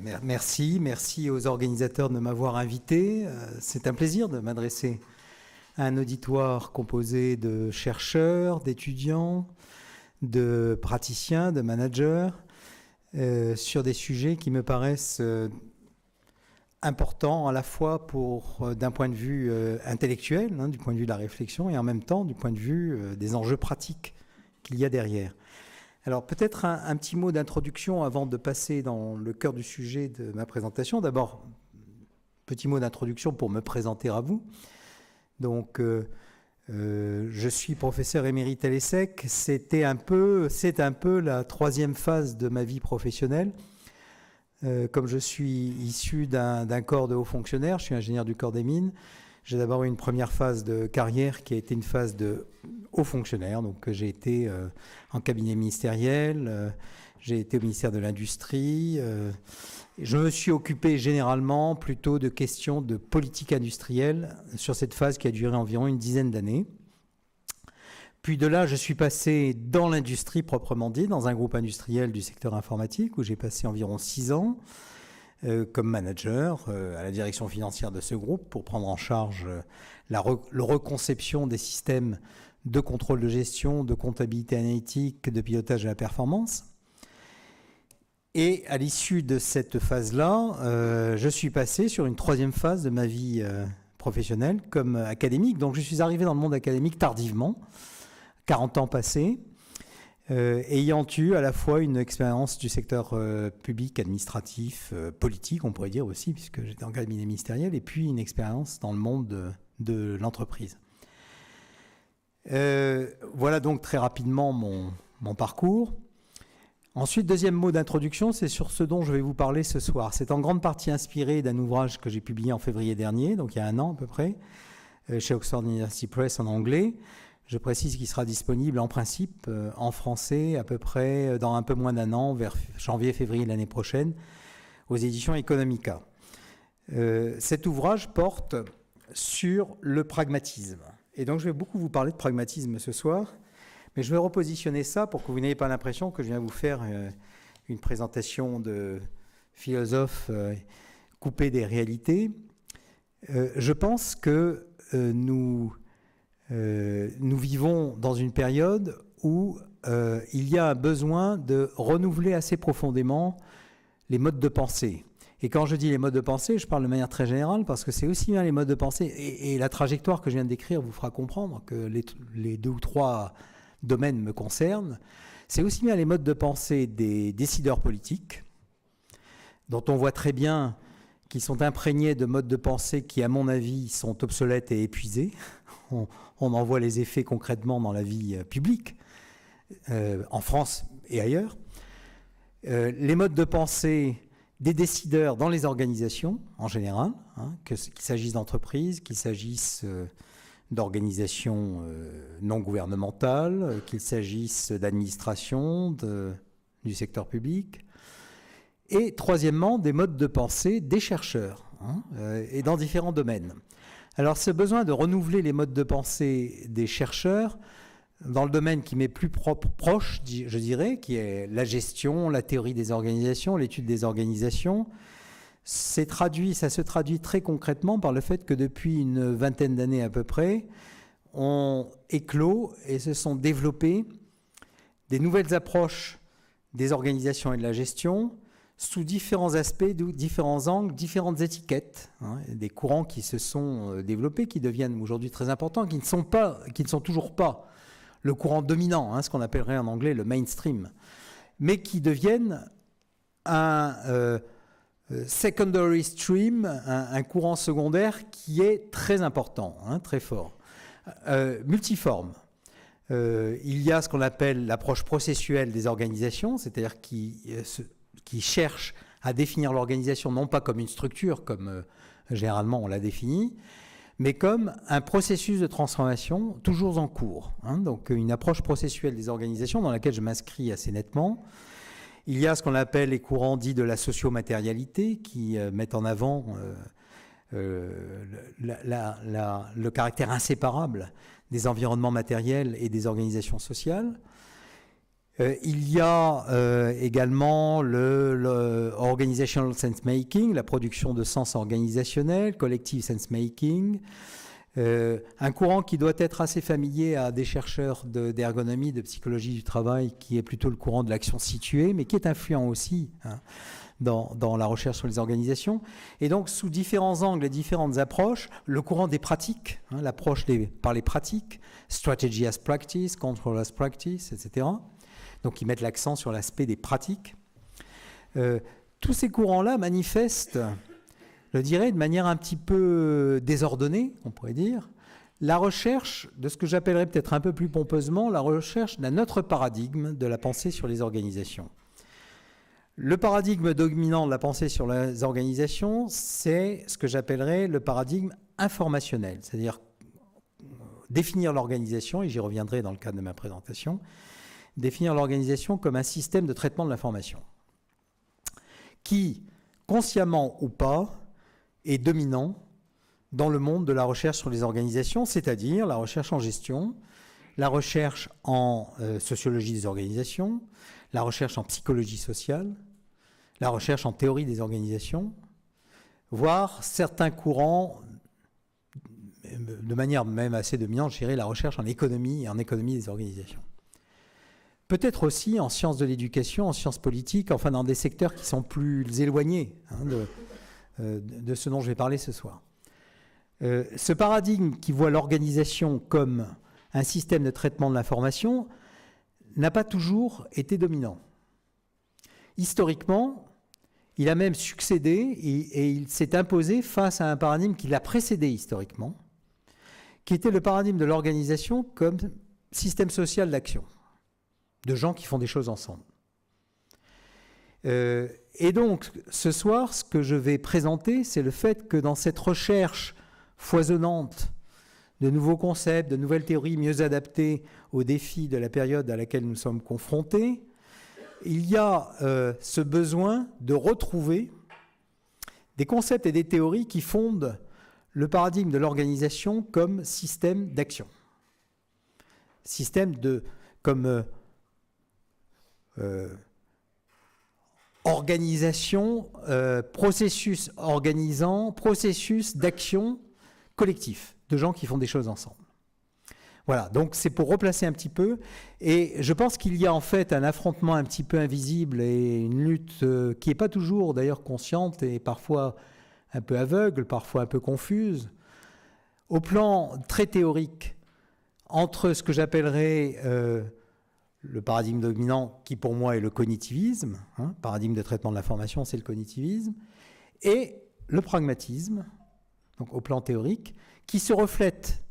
Merci aux organisateurs de m'avoir invité. C'est un plaisir de m'adresser à un auditoire composé de chercheurs, d'étudiants, de praticiens, de managers, sur des sujets qui me paraissent importants à la fois d'un point de vue intellectuel, du point de vue de la réflexion, et en même temps du point de vue des enjeux pratiques qu'il y a derrière. Alors peut-être un petit mot d'introduction avant de passer dans le cœur du sujet de ma présentation. D'abord, petit mot d'introduction pour me présenter à vous. Donc, je suis professeur émérite à l'ESSEC. C'est un peu la troisième phase de ma vie professionnelle. Comme je suis issu d'un corps de hauts fonctionnaires, je suis ingénieur du corps des mines. J'ai d'abord eu une première phase de carrière qui a été une phase de haut fonctionnaire. Donc j'ai été en cabinet ministériel, j'ai été au ministère de l'Industrie. Je me suis occupé généralement plutôt de questions de politique industrielle sur cette phase qui a duré environ une dizaine d'années. Puis de là, je suis passé dans l'industrie proprement dit, dans un groupe industriel du secteur informatique où j'ai passé environ 6 ans. Comme manager à la direction financière de ce groupe pour prendre en charge la reconception des systèmes de contrôle de gestion, de comptabilité analytique, de pilotage de la performance. Et à l'issue de cette phase-là, je suis passé sur une troisième phase de ma vie professionnelle comme académique. Donc je suis arrivé dans le monde académique tardivement, 40 ans passés. Ayant eu à la fois une expérience du secteur public, administratif, politique, on pourrait dire aussi, puisque j'étais en cabinet ministériel, et puis une expérience dans le monde de l'entreprise. Voilà donc très rapidement mon parcours. Ensuite, deuxième mot d'introduction, c'est sur ce dont je vais vous parler ce soir. C'est en grande partie inspiré d'un ouvrage que j'ai publié en février dernier, donc il y a 1 an à peu près, chez Oxford University Press en anglais. Je précise qu'il sera disponible en principe en français à peu près dans un peu moins d'1 an, vers janvier-février de l'année prochaine, aux éditions Economica. Cet ouvrage porte sur le pragmatisme. Et donc je vais beaucoup vous parler de pragmatisme ce soir, mais je vais repositionner ça pour que vous n'ayez pas l'impression que je viens vous faire une présentation de philosophe coupé des réalités. Je pense que nous vivons dans une période où il y a un besoin de renouveler assez profondément les modes de pensée. Et quand je dis les modes de pensée, je parle de manière très générale parce que c'est aussi bien les modes de pensée et la trajectoire que je viens de décrire vous fera comprendre que les 2 ou 3 domaines me concernent. C'est aussi bien les modes de pensée des décideurs politiques, dont on voit très bien qu'ils sont imprégnés de modes de pensée qui, à mon avis, sont obsolètes et épuisés. On en voit les effets concrètement dans la vie publique, en France et ailleurs. Les modes de pensée des décideurs dans les organisations, en général, qu'il s'agisse d'entreprises, qu'il s'agisse d'organisations non gouvernementales, qu'il s'agisse d'administration, du secteur public. Et troisièmement, des modes de pensée des chercheurs, et dans différents domaines. Alors ce besoin de renouveler les modes de pensée des chercheurs, dans le domaine qui m'est plus proche, je dirais, qui est la gestion, la théorie des organisations, l'étude des organisations, ça se traduit très concrètement par le fait que depuis une vingtaine d'années à peu près, ont éclos et se sont développées des nouvelles approches des organisations et de la gestion sous différents aspects, différents angles, différentes étiquettes, des courants qui se sont développés, qui deviennent aujourd'hui très importants, qui ne sont toujours pas le courant dominant, ce qu'on appellerait en anglais le mainstream, mais qui deviennent un secondary stream, un courant secondaire qui est très important, très fort, multiforme. Il y a ce qu'on appelle l'approche processuelle des organisations, c'est-à-dire qui cherche à définir l'organisation non pas comme une structure, comme généralement on la définit, mais comme un processus de transformation toujours en cours. Donc une approche processuelle des organisations dans laquelle je m'inscris assez nettement. Il y a ce qu'on appelle les courants dits de la sociomatérialité qui mettent en avant le caractère inséparable des environnements matériels et des organisations sociales. Il y a également le organizational sense making, la production de sens organisationnel, collective sense making, un courant qui doit être assez familier à des chercheurs d'ergonomie, de psychologie du travail, qui est plutôt le courant de l'action située, mais qui est influent aussi dans la recherche sur les organisations. Et donc, sous différents angles et différentes approches, le courant des pratiques, l'approche par les pratiques, strategy as practice, control as practice, etc. Donc, ils mettent l'accent sur l'aspect des pratiques. Tous ces courants-là manifestent, je dirais, de manière un petit peu désordonnée, on pourrait dire, la recherche de ce que j'appellerais peut-être un peu plus pompeusement, la recherche d'un autre paradigme de la pensée sur les organisations. Le paradigme dominant de la pensée sur les organisations, c'est ce que j'appellerais le paradigme informationnel, c'est-à-dire définir l'organisation, et j'y reviendrai dans le cadre de ma présentation, définir l'organisation comme un système de traitement de l'information qui, consciemment ou pas, est dominant dans le monde de la recherche sur les organisations, c'est-à-dire la recherche en gestion, la recherche en sociologie des organisations, la recherche en psychologie sociale, la recherche en théorie des organisations, voire certains courants, de manière même assez dominante, je dirais la recherche en économie et en économie des organisations. Peut-être aussi en sciences de l'éducation, en sciences politiques, enfin dans des secteurs qui sont plus éloignés de ce dont je vais parler ce soir. Ce paradigme qui voit l'organisation comme un système de traitement de l'information n'a pas toujours été dominant. Historiquement, il a même succédé et il s'est imposé face à un paradigme qui l'a précédé historiquement, qui était le paradigme de l'organisation comme système social d'action, de gens qui font des choses ensemble. Et donc, ce soir, ce que je vais présenter, c'est le fait que dans cette recherche foisonnante de nouveaux concepts, de nouvelles théories mieux adaptées aux défis de la période à laquelle nous sommes confrontés, il y a ce besoin de retrouver des concepts et des théories qui fondent le paradigme de l'organisation comme système d'action. Système comme organisation, processus organisant, processus d'action collectif, de gens qui font des choses ensemble. Voilà, donc c'est pour replacer un petit peu, et je pense qu'il y a en fait un affrontement un petit peu invisible et une lutte qui n'est pas toujours d'ailleurs consciente et parfois un peu aveugle, parfois un peu confuse, au plan très théorique, entre ce que j'appellerais le paradigme dominant, qui pour moi est le cognitivisme, paradigme de traitement de l'information, c'est le cognitivisme, et le pragmatisme, donc au plan théorique, qui se reflète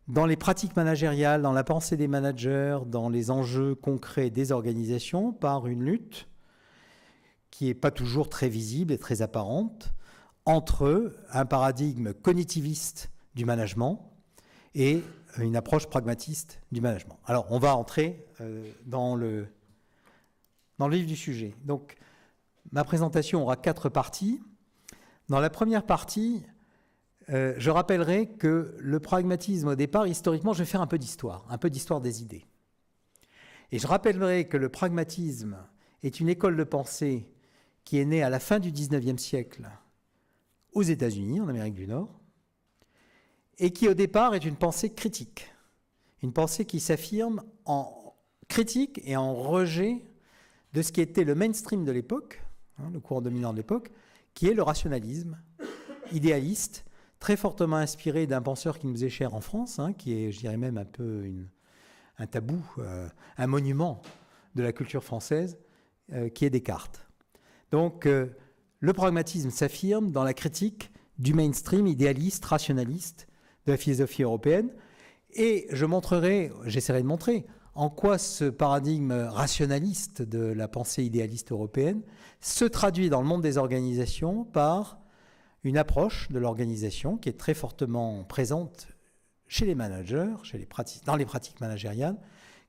dans les pratiques managériales, dans la pensée des managers, dans les enjeux concrets des organisations, par une lutte qui n'est pas toujours très visible et très apparente, entre un paradigme cognitiviste du management et une approche pragmatiste du management. Alors, on va entrer dans le vif du sujet. Donc, ma présentation aura 4 parties. Dans la première partie, je rappellerai que le pragmatisme, au départ, historiquement, je vais faire un peu d'histoire des idées. Et je rappellerai que le pragmatisme est une école de pensée qui est née à la fin du XIXe siècle aux États-Unis, en Amérique du Nord, et qui, au départ, est une pensée critique. Une pensée qui s'affirme en critique et en rejet de ce qui était le mainstream de l'époque, le courant dominant de l'époque, qui est le rationalisme idéaliste, très fortement inspiré d'un penseur qui nous est cher en France, qui est, je dirais même, un peu un tabou, un monument de la culture française, qui est Descartes. Donc, le pragmatisme s'affirme dans la critique du mainstream idéaliste, rationaliste de la philosophie européenne. Et j'essaierai de montrer en quoi ce paradigme rationaliste de la pensée idéaliste européenne se traduit dans le monde des organisations par une approche de l'organisation qui est très fortement présente chez les managers, dans les pratiques managériales,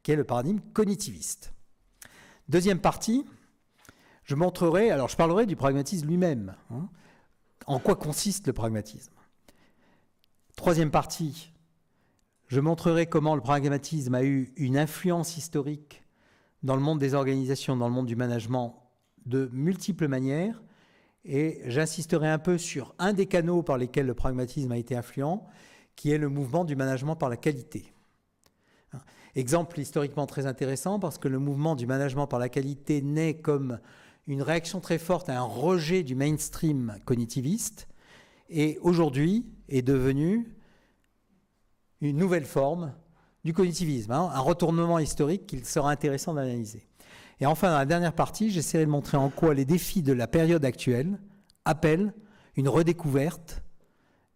qui est le paradigme cognitiviste. Deuxième partie, je parlerai du pragmatisme lui-même. En quoi consiste le pragmatisme? Troisième partie, je montrerai comment le pragmatisme a eu une influence historique dans le monde des organisations, dans le monde du management, de multiples manières. Et j'insisterai un peu sur un des canaux par lesquels le pragmatisme a été influent, qui est le mouvement du management par la qualité. Exemple historiquement très intéressant, parce que le mouvement du management par la qualité naît comme une réaction très forte à un rejet du mainstream cognitiviste, et aujourd'hui est devenu une nouvelle forme du cognitivisme, un retournement historique qu'il sera intéressant d'analyser. Et enfin, dans la dernière partie, j'essaierai de montrer en quoi les défis de la période actuelle appellent une redécouverte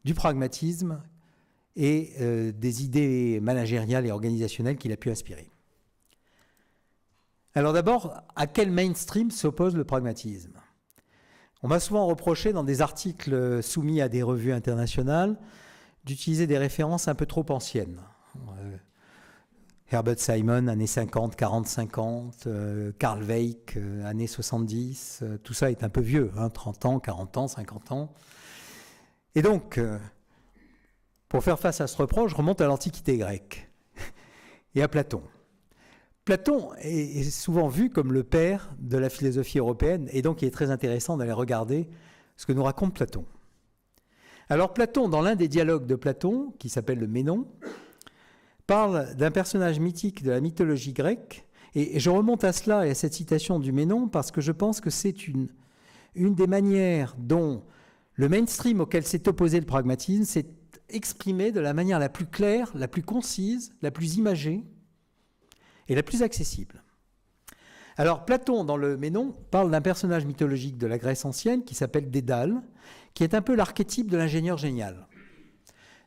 du pragmatisme et des idées managériales et organisationnelles qu'il a pu inspirer. Alors d'abord, à quel mainstream s'oppose le pragmatisme ? On m'a souvent reproché dans des articles soumis à des revues internationales d'utiliser des références un peu trop anciennes. Herbert Simon, années 50, 40, 50, Carl Weick, années 70, tout ça est un peu vieux, 30 ans, 40 ans, 50 ans. Et donc, pour faire face à ce reproche, je remonte à l'Antiquité grecque et à Platon. Platon est souvent vu comme le père de la philosophie européenne, et donc il est très intéressant d'aller regarder ce que nous raconte Platon. Alors Platon, dans l'un des dialogues de Platon, qui s'appelle le Ménon, parle d'un personnage mythique de la mythologie grecque, et je remonte à cela et à cette citation du Ménon parce que je pense que c'est une des manières dont le mainstream auquel s'est opposé le pragmatisme s'est exprimé de la manière la plus claire, la plus concise, la plus imagée et la plus accessible. Alors Platon, dans le Ménon, parle d'un personnage mythologique de la Grèce ancienne qui s'appelle Dédale, qui est un peu l'archétype de l'ingénieur génial.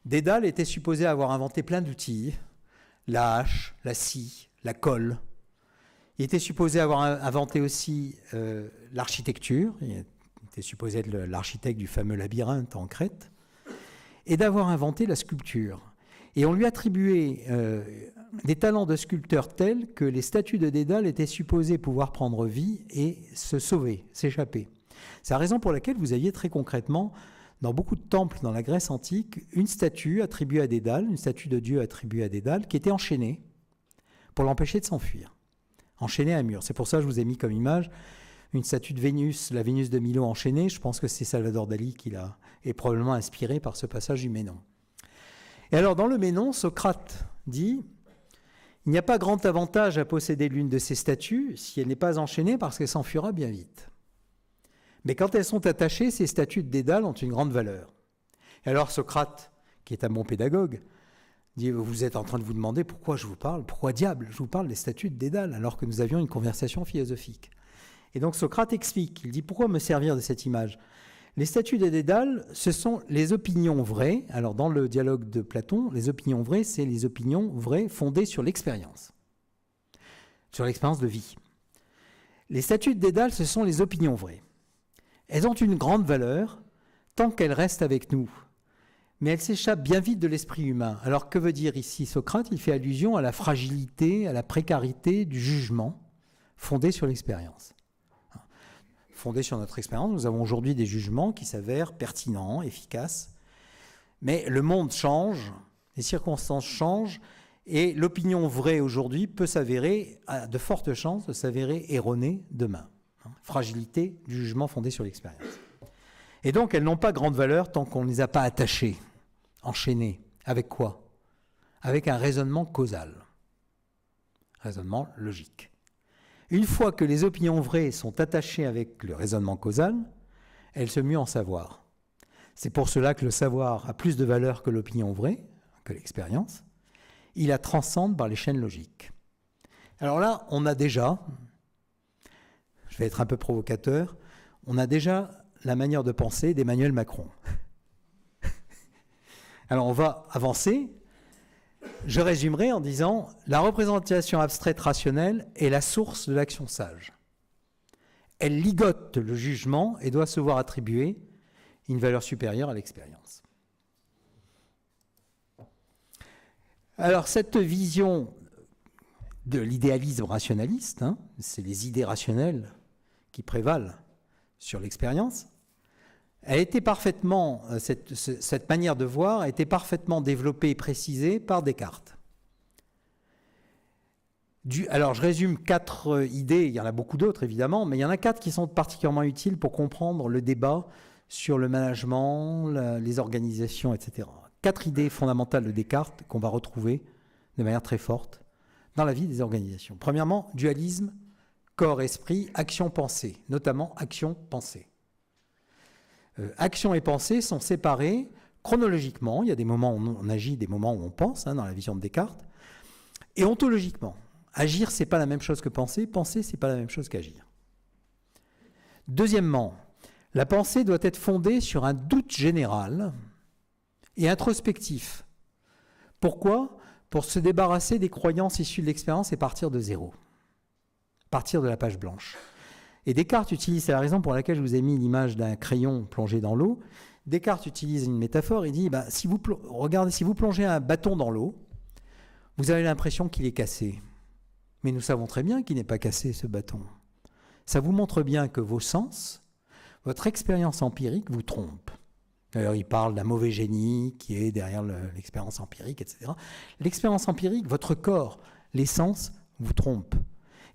Dédale était supposé avoir inventé plein d'outils, la hache, la scie, la colle. Il était supposé avoir inventé aussi l'architecture, il était supposé être l'architecte du fameux labyrinthe en Crète, et d'avoir inventé la sculpture. Et on lui attribuait des talents de sculpteur tels que les statues de Dédale étaient supposées pouvoir prendre vie et se sauver, s'échapper. C'est la raison pour laquelle vous aviez très concrètement, dans beaucoup de temples dans la Grèce antique, une statue attribuée à Dédale, une statue de Dieu attribuée à Dédale, qui était enchaînée pour l'empêcher de s'enfuir, enchaînée à un mur. C'est pour ça que je vous ai mis comme image une statue de Vénus, la Vénus de Milo enchaînée. Je pense que c'est Salvador Dali qui l'a est probablement inspiré par ce passage du Ménon. Et alors, dans le Ménon, Socrate dit « Il n'y a pas grand avantage à posséder l'une de ces statues si elle n'est pas enchaînée parce qu'elle s'enfuira bien vite. Mais quand elles sont attachées, ces statues de Dédale ont une grande valeur. » Et alors Socrate, qui est un bon pédagogue, dit « Vous êtes en train de vous demander pourquoi je vous parle, pourquoi diable je vous parle des statues de Dédale alors que nous avions une conversation philosophique. » Et donc Socrate explique, il dit « Pourquoi me servir de cette image ? Les statues de Dédale, ce sont les opinions vraies. » Alors dans le dialogue de Platon, les opinions vraies, c'est les opinions vraies fondées sur l'expérience de vie. Les statues de Dédale, ce sont les opinions vraies. Elles ont une grande valeur tant qu'elles restent avec nous. Mais elles s'échappent bien vite de l'esprit humain. Alors que veut dire ici Socrate ? Il fait allusion à la fragilité, à la précarité du jugement fondé sur l'expérience. Fondé sur notre expérience, nous avons aujourd'hui des jugements qui s'avèrent pertinents, efficaces. Mais le monde change, les circonstances changent, et l'opinion vraie aujourd'hui peut s'avérer, a de fortes chances de s'avérer erronée demain. Fragilité du jugement fondé sur l'expérience. Et donc, elles n'ont pas grande valeur tant qu'on ne les a pas attachées, enchaînées. Avec quoi ? Avec un raisonnement causal. Raisonnement logique. Une fois que les opinions vraies sont attachées avec le raisonnement causal, elles se muent en savoir. C'est pour cela que le savoir a plus de valeur que l'opinion vraie, que l'expérience. Il la transcende par les chaînes logiques. Alors là, on a déjà, je vais être un peu provocateur, on a déjà la manière de penser d'Emmanuel Macron. Alors on va avancer. Je résumerai en disant « La représentation abstraite rationnelle est la source de l'action sage. Elle ligote le jugement et doit se voir attribuer une valeur supérieure à l'expérience. » Alors cette vision de l'idéalisme rationaliste, c'est les idées rationnelles qui prévalent sur l'expérience, a été parfaitement, cette manière de voir a été parfaitement développée et précisée par Descartes. Alors, je résume 4 idées, il y en a beaucoup d'autres évidemment, mais il y en a 4 qui sont particulièrement utiles pour comprendre le débat sur le management, les organisations, etc. 4 idées fondamentales de Descartes qu'on va retrouver de manière très forte dans la vie des organisations. Premièrement, dualisme, corps-esprit, action-pensée, notamment action-pensée. Action et pensée sont séparées chronologiquement, il y a des moments où on agit, des moments où on pense, dans la vision de Descartes, et ontologiquement. Agir, ce n'est pas la même chose que penser, penser, ce n'est pas la même chose qu'agir. Deuxièmement, la pensée doit être fondée sur un doute général et introspectif. Pourquoi ? Pour se débarrasser des croyances issues de l'expérience et partir de zéro. Partir de la page blanche. Et Descartes utilise, c'est la raison pour laquelle je vous ai mis l'image d'un crayon plongé dans l'eau. Descartes utilise une métaphore, il dit, regardez, si vous plongez un bâton dans l'eau, vous avez l'impression qu'il est cassé. Mais nous savons très bien qu'il n'est pas cassé, ce bâton. Ça vous montre bien que vos sens, votre expérience empirique vous trompe. D'ailleurs, il parle d'un mauvais génie qui est derrière l'expérience empirique, etc. L'expérience empirique, votre corps, les sens vous trompent.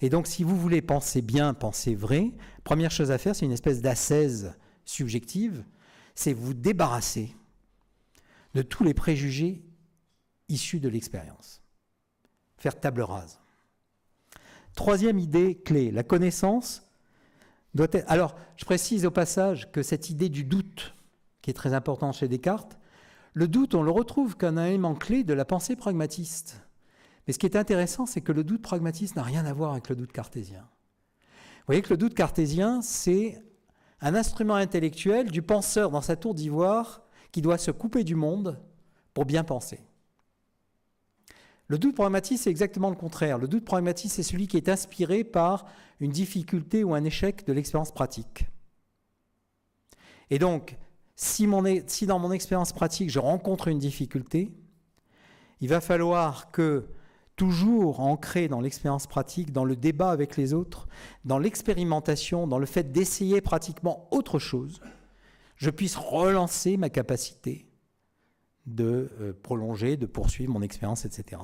Et donc, si vous voulez penser bien, penser vrai, première chose à faire, c'est une espèce d'ascèse subjective, c'est vous débarrasser de tous les préjugés issus de l'expérience. Faire table rase. Troisième idée clé, la connaissance doit être... Alors, je précise au passage que cette idée du doute, qui est très importante chez Descartes, le doute, on le retrouve comme un élément clé de la pensée pragmatiste. Mais ce qui est intéressant, c'est que le doute pragmatiste n'a rien à voir avec le doute cartésien. Vous voyez que le doute cartésien, c'est un instrument intellectuel du penseur dans sa tour d'ivoire qui doit se couper du monde pour bien penser. Le doute pragmatiste, c'est exactement le contraire. Le doute pragmatiste, c'est celui qui est inspiré par une difficulté ou un échec de l'expérience pratique. Et donc, si dans mon expérience pratique, je rencontre une difficulté, il va falloir que, toujours ancré dans l'expérience pratique, dans le débat avec les autres, dans l'expérimentation, dans le fait d'essayer pratiquement autre chose, je puisse relancer ma capacité de prolonger, de poursuivre mon expérience, etc.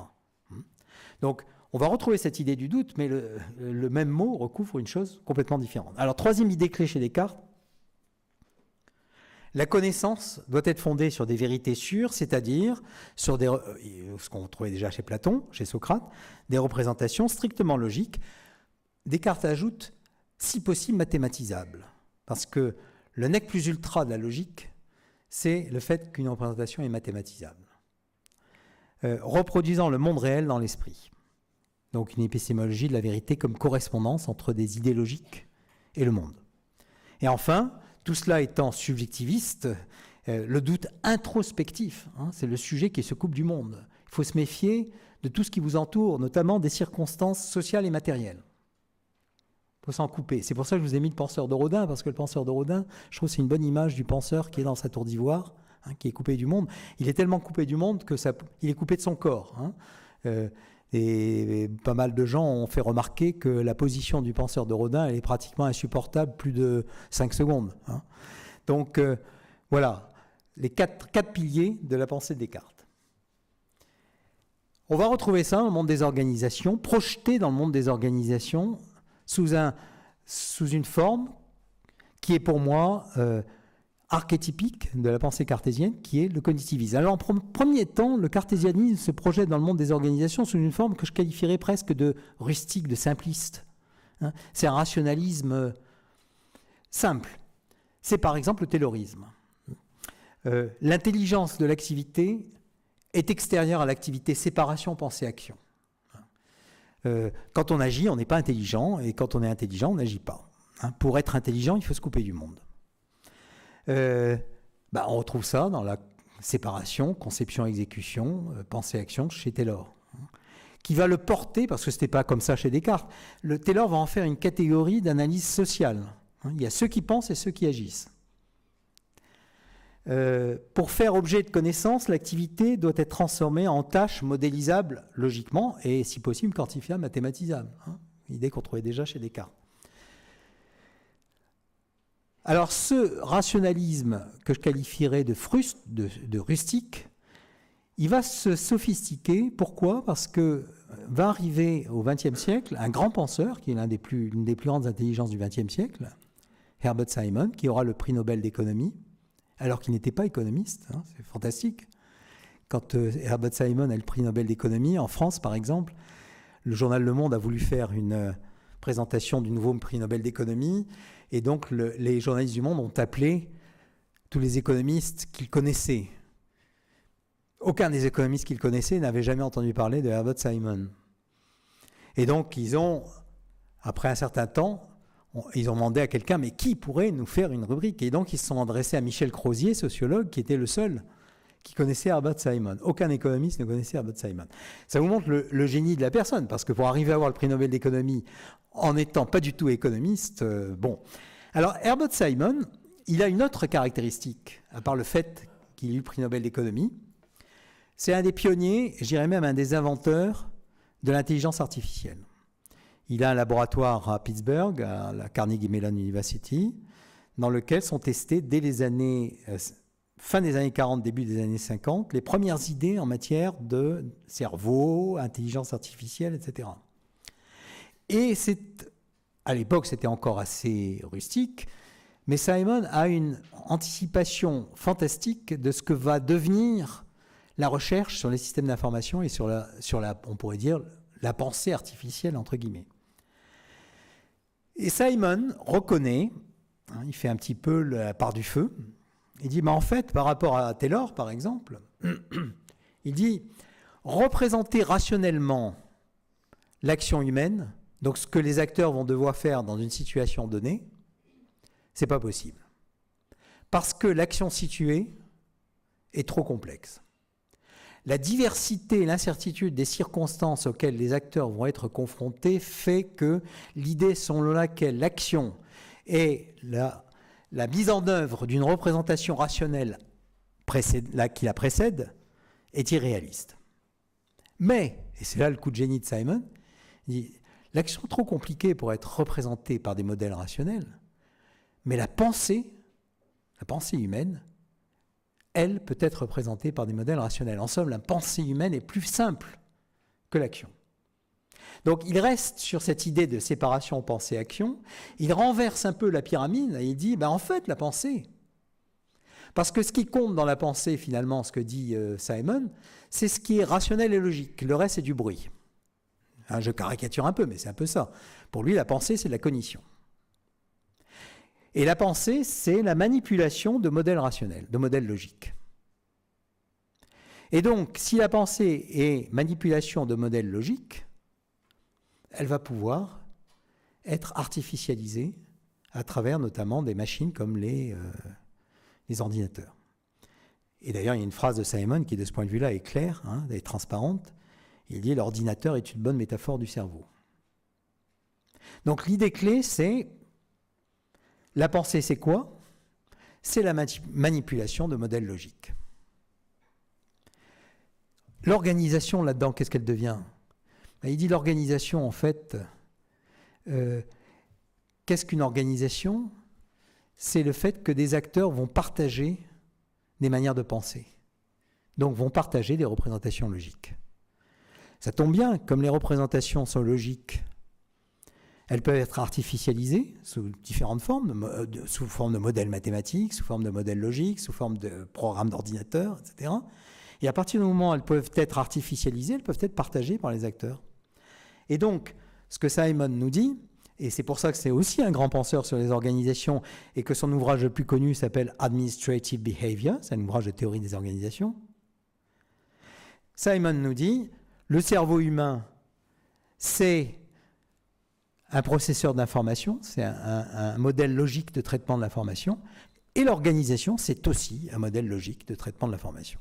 Donc, on va retrouver cette idée du doute, mais le même mot recouvre une chose complètement différente. Alors, troisième idée clé chez Descartes, la connaissance doit être fondée sur des vérités sûres, c'est-à-dire sur ce qu'on trouvait déjà chez Platon, chez Socrate, des représentations strictement logiques. Descartes ajoute, si possible, mathématisables, parce que le nec plus ultra de la logique, c'est le fait qu'une représentation est mathématisable, reproduisant le monde réel dans l'esprit. Donc une épistémologie de la vérité comme correspondance entre des idées logiques et le monde. Et enfin, tout cela étant subjectiviste, le doute introspectif, c'est le sujet qui se coupe du monde. Il faut se méfier de tout ce qui vous entoure, notamment des circonstances sociales et matérielles. Il faut s'en couper. C'est pour ça que je vous ai mis le penseur de Rodin, parce que le penseur de Rodin, je trouve que c'est une bonne image du penseur qui est dans sa tour d'ivoire, qui est coupé du monde. Il est tellement coupé du monde qu'il est coupé de son corps. Et pas mal de gens ont fait remarquer que la position du penseur de Rodin, elle est pratiquement insupportable plus de 5 secondes. Donc voilà, les quatre piliers de la pensée de Descartes. On va retrouver ça dans le monde des organisations, projeté dans le monde des organisations sous une forme qui est pour moi archétypique de la pensée cartésienne, qui est le cognitivisme. Alors en premier temps, le cartésianisme se projette dans le monde des organisations sous une forme que je qualifierais presque de rustique, de simpliste. C'est un rationalisme simple. C'est par exemple le taylorisme. L'intelligence de l'activité est extérieure à l'activité, séparation, pensée, action. Quand on agit, on n'est pas intelligent, et quand on est intelligent, on n'agit pas. Pour être intelligent, il faut se couper du monde. On retrouve ça dans la séparation, conception, exécution, pensée, action chez Taylor, qui va le porter, parce que ce n'était pas comme ça chez Descartes, Taylor va en faire une catégorie d'analyse sociale. Il y a ceux qui pensent et ceux qui agissent. Pour faire objet de connaissance, l'activité doit être transformée en tâches modélisables logiquement et, si possible, quantifiables, mathématisables. Idée qu'on trouvait déjà chez Descartes. Alors, ce rationalisme que je qualifierais de rustique, il va se sophistiquer. Pourquoi ? Parce que va arriver au XXe siècle un grand penseur, qui est l'une des plus grandes intelligences du XXe siècle, Herbert Simon, qui aura le prix Nobel d'économie, alors qu'il n'était pas économiste. Hein, c'est fantastique. Quand Herbert Simon a le prix Nobel d'économie, en France par exemple, le journal Le Monde a voulu faire une présentation du nouveau prix Nobel d'économie, et donc les journalistes du Monde ont appelé tous les économistes qu'ils connaissaient. Aucun des économistes qu'ils connaissaient n'avait jamais entendu parler de Herbert Simon. Et donc ils ont, après un certain temps, ils ont demandé à quelqu'un, mais qui pourrait nous faire une rubrique? Et donc ils se sont adressés à Michel Crozier, sociologue, qui était le seul qui connaissait Herbert Simon. Aucun économiste ne connaissait Herbert Simon. Ça vous montre le génie de la personne, parce que pour arriver à avoir le prix Nobel d'économie en n'étant pas du tout économiste, bon. Alors Herbert Simon, il a une autre caractéristique, à part le fait qu'il ait eu le prix Nobel d'économie. C'est un des pionniers, je dirais même un des inventeurs de l'intelligence artificielle. Il a un laboratoire à Pittsburgh, à la Carnegie Mellon University, dans lequel sont testées dès les années fin des années 40, début des années 50, les premières idées en matière de cerveau, intelligence artificielle, etc. Et à l'époque, c'était encore assez rustique, mais Simon a une anticipation fantastique de ce que va devenir la recherche sur les systèmes d'information et sur la, on pourrait dire, la pensée artificielle, entre guillemets. Et Simon reconnaît, hein, il fait un petit peu la part du feu, il dit, en fait, par rapport à Taylor, par exemple, il dit, représenter rationnellement l'action humaine, donc ce que les acteurs vont devoir faire dans une situation donnée, c'est pas possible. Parce que l'action située est trop complexe. La diversité et l'incertitude des circonstances auxquelles les acteurs vont être confrontés fait que l'idée selon laquelle l'action est la mise en œuvre d'une représentation rationnelle qui la précède est irréaliste. Mais, et c'est là le coup de génie de Simon, il dit, l'action est trop compliquée pour être représentée par des modèles rationnels, mais la pensée humaine, elle peut être représentée par des modèles rationnels. En somme, la pensée humaine est plus simple que l'action. Donc il reste sur cette idée de séparation pensée-action, il renverse un peu la pyramide et il dit, en fait, la pensée. Parce que ce qui compte dans la pensée, finalement, ce que dit Simon, c'est ce qui est rationnel et logique. Le reste, c'est du bruit. Hein, je caricature un peu, mais c'est un peu ça. Pour lui, la pensée, c'est de la cognition. Et la pensée, c'est la manipulation de modèles rationnels, de modèles logiques. Et donc, si la pensée est manipulation de modèles logiques, elle va pouvoir être artificialisée à travers notamment des machines comme les ordinateurs. Et d'ailleurs, il y a une phrase de Simon qui, de ce point de vue-là, est claire, hein, est transparente. Il dit « L'ordinateur est une bonne métaphore du cerveau ». Donc l'idée clé, c'est la pensée, c'est quoi? C'est la manipulation de modèles logiques. L'organisation, là-dedans, qu'est-ce qu'elle devient? Il dit l'organisation, en fait, qu'est-ce qu'une organisation? C'est le fait que des acteurs vont partager des manières de penser, donc vont partager des représentations logiques. Ça tombe bien, comme les représentations sont logiques, elles peuvent être artificialisées sous différentes formes, sous forme de modèles mathématiques, sous forme de modèles logiques, sous forme de programmes d'ordinateur, etc. Et à partir du moment où elles peuvent être artificialisées, elles peuvent être partagées par les acteurs. Et donc, ce que Simon nous dit, et c'est pour ça que c'est aussi un grand penseur sur les organisations, et que son ouvrage le plus connu s'appelle Administrative Behavior, c'est un ouvrage de théorie des organisations. Simon nous dit, le cerveau humain, c'est un processeur d'information, c'est un modèle logique de traitement de l'information, et l'organisation, c'est aussi un modèle logique de traitement de l'information.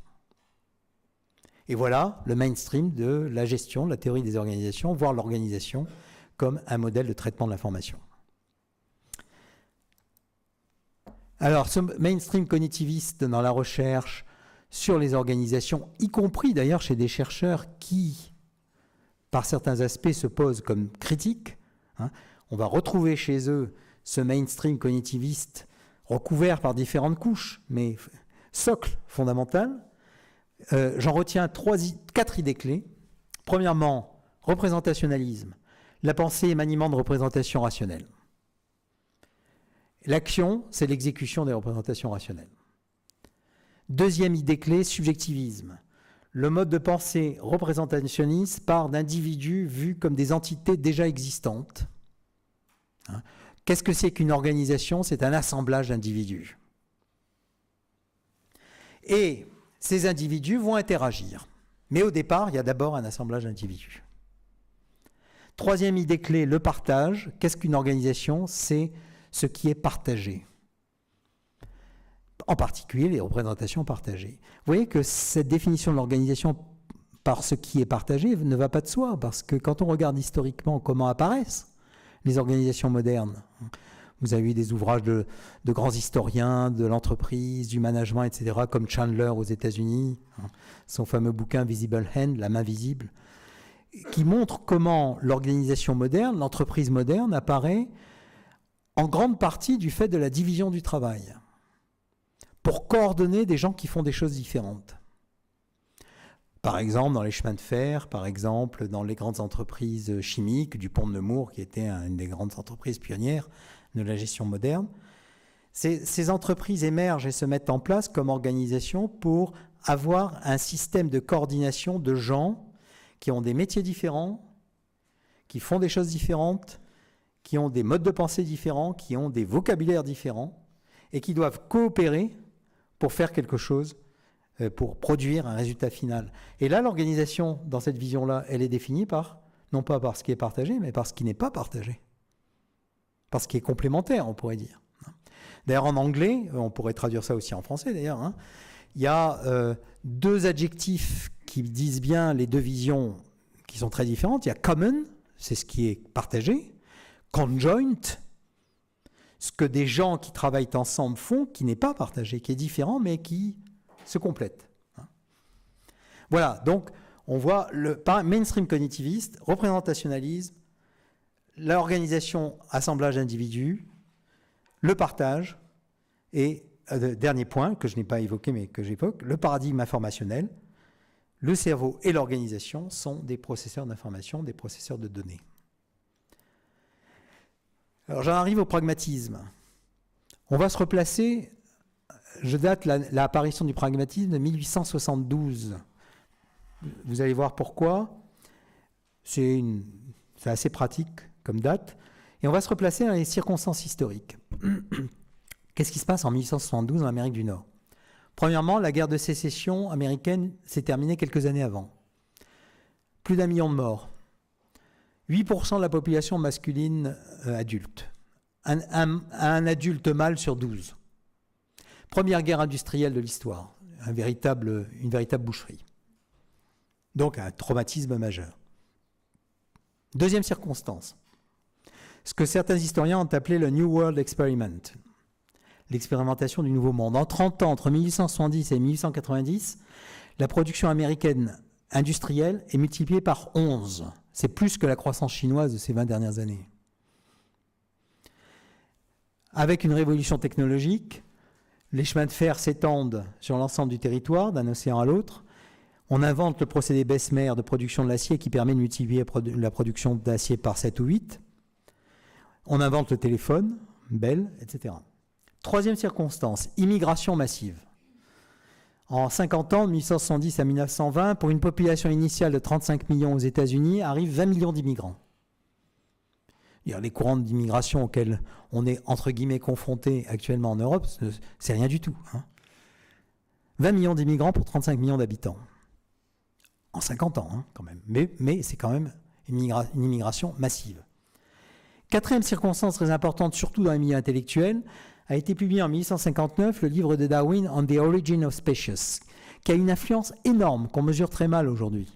Et voilà le mainstream de la gestion, de la théorie des organisations, voire l'organisation comme un modèle de traitement de l'information. Alors, ce mainstream cognitiviste dans la recherche sur les organisations, y compris d'ailleurs chez des chercheurs qui, par certains aspects, se posent comme critiques, hein, on va retrouver chez eux ce mainstream cognitiviste recouvert par différentes couches, mais socle fondamental. J'en retiens 4 idées clés. Premièrement, représentationnalisme. La pensée est maniement de représentations rationnelles. L'action, c'est l'exécution des représentations rationnelles. Deuxième idée clé, subjectivisme. Le mode de pensée représentationniste part d'individus vus comme des entités déjà existantes. Qu'est-ce que c'est qu'une organisation? C'est un assemblage d'individus. Et ces individus vont interagir. Mais au départ, il y a d'abord un assemblage d'individus. Troisième idée clé, le partage. Qu'est-ce qu'une organisation? C'est ce qui est partagé. En particulier, les représentations partagées. Vous voyez que cette définition de l'organisation par ce qui est partagé ne va pas de soi, parce que quand on regarde historiquement comment apparaissent les organisations modernes, vous avez eu des ouvrages de grands historiens de l'entreprise, du management, etc., comme Chandler aux États-Unis, son fameux bouquin Visible Hand, la main visible, qui montre comment l'organisation moderne, l'entreprise moderne, apparaît en grande partie du fait de la division du travail, pour coordonner des gens qui font des choses différentes. Par exemple, dans les chemins de fer, par exemple, dans les grandes entreprises chimiques, DuPont de Nemours, qui était une des grandes entreprises pionnières de la gestion moderne. Ces entreprises émergent et se mettent en place comme organisation pour avoir un système de coordination de gens qui ont des métiers différents, qui font des choses différentes, qui ont des modes de pensée différents, qui ont des vocabulaires différents, et qui doivent coopérer pour faire quelque chose, pour produire un résultat final. Et là, l'organisation, dans cette vision-là, elle est définie par, non pas par ce qui est partagé, mais par ce qui n'est pas partagé. Par ce qui est complémentaire, on pourrait dire. D'ailleurs, en anglais, on pourrait traduire ça aussi en français, d'ailleurs, il y a deux adjectifs qui disent bien les deux visions qui sont très différentes. Il y a common, c'est ce qui est partagé, conjoint, ce que des gens qui travaillent ensemble font, qui n'est pas partagé, qui est différent, mais qui se complète. Voilà, donc on voit le mainstream cognitiviste, représentationnalisme, l'organisation, assemblage d'individus, le partage, et dernier point que je n'ai pas évoqué mais que j'évoque, le paradigme informationnel. Le cerveau et l'organisation sont des processeurs d'information, des processeurs de données. Alors j'en arrive au pragmatisme. On va se replacer, je date l'apparition du pragmatisme de 1872. Vous allez voir pourquoi. C'est assez pratique comme date. Et on va se replacer dans les circonstances historiques. Qu'est-ce qui se passe en 1872 en Amérique du Nord? Premièrement, la guerre de sécession américaine s'est terminée quelques années avant. Plus d'1 million de morts. 8% de la population masculine adulte. Un adulte mâle sur 12. Première guerre industrielle de l'histoire. Une véritable boucherie. Donc un traumatisme majeur. Deuxième circonstance. Ce que certains historiens ont appelé le New World Experiment. L'expérimentation du Nouveau Monde. En 30 ans, entre 1870 et 1890, la production américaine industrielle est multipliée par 11. C'est plus que la croissance chinoise de ces 20 dernières années. Avec une révolution technologique, les chemins de fer s'étendent sur l'ensemble du territoire, d'un océan à l'autre. On invente le procédé Bessemer de production de l'acier qui permet de multiplier la production d'acier par 7 ou 8. On invente le téléphone, Bell, etc. Troisième circonstance, immigration massive. En 50 ans, de 1870 à 1920, pour une population initiale de 35 millions aux États-Unis, arrivent 20 millions d'immigrants. Les courants d'immigration auxquels on est, entre guillemets, confronté actuellement en Europe, c'est rien du tout. 20 millions d'immigrants pour 35 millions d'habitants. En 50 ans, quand même. Mais c'est quand même une immigration massive. Quatrième circonstance très importante, surtout dans les milieux intellectuels, a été publié en 1859 le livre de Darwin On the Origin of Species, qui a une influence énorme qu'on mesure très mal aujourd'hui.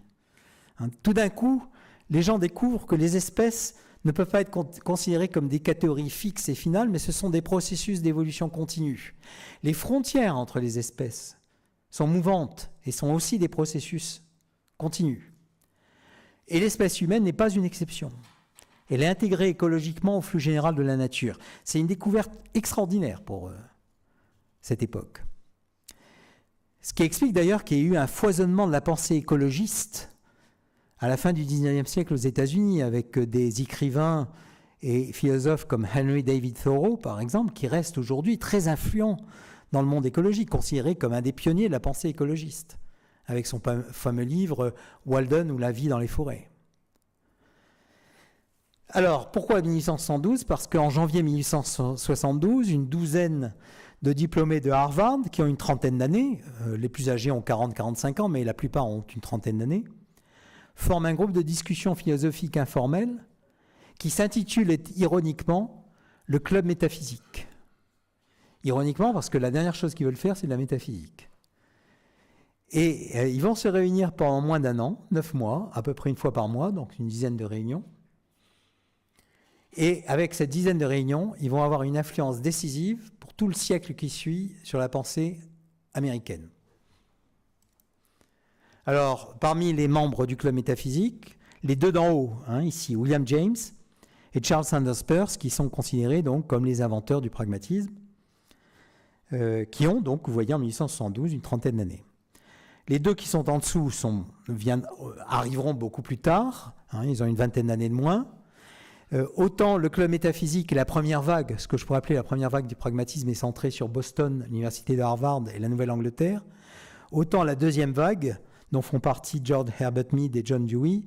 Tout d'un coup, les gens découvrent que les espèces ne peuvent pas être considérées comme des catégories fixes et finales, mais ce sont des processus d'évolution continue. Les frontières entre les espèces sont mouvantes et sont aussi des processus continus. Et l'espèce humaine n'est pas une exception. Elle est intégrée écologiquement au flux général de la nature. C'est une découverte extraordinaire pour cette époque. Ce qui explique d'ailleurs qu'il y ait eu un foisonnement de la pensée écologiste à la fin du 19e siècle aux États-Unis, avec des écrivains et philosophes comme Henry David Thoreau, par exemple, qui restent aujourd'hui très influents dans le monde écologique, considéré comme un des pionniers de la pensée écologiste, avec son fameux livre « Walden ou la vie dans les forêts ». Alors, pourquoi 1872 ? Parce qu'en janvier 1872, une douzaine de diplômés de Harvard, qui ont une trentaine d'années, les plus âgés ont 40-45 ans, mais la plupart ont une trentaine d'années, forment un groupe de discussion philosophique informelle qui s'intitule ironiquement « Le Club Métaphysique ». Ironiquement, parce que la dernière chose qu'ils veulent faire, c'est de la métaphysique. Et ils vont se réunir pendant moins d'un an, 9 mois, à peu près une fois par mois, donc une dizaine de réunions. Et avec cette dizaine de réunions, ils vont avoir une influence décisive pour tout le siècle qui suit sur la pensée américaine. Alors, parmi les membres du club métaphysique, les deux d'en haut, ici, William James et Charles Sanders Peirce, qui sont considérés donc comme les inventeurs du pragmatisme, qui ont donc, vous voyez, en 1872, une trentaine d'années. Les deux qui sont en dessous arriveront beaucoup plus tard, ils ont une vingtaine d'années de moins. Autant le club métaphysique et la première vague, ce que je pourrais appeler la première vague du pragmatisme, est centrée sur Boston, l'université de Harvard et la Nouvelle-Angleterre, autant la deuxième vague, dont font partie George Herbert Mead et John Dewey,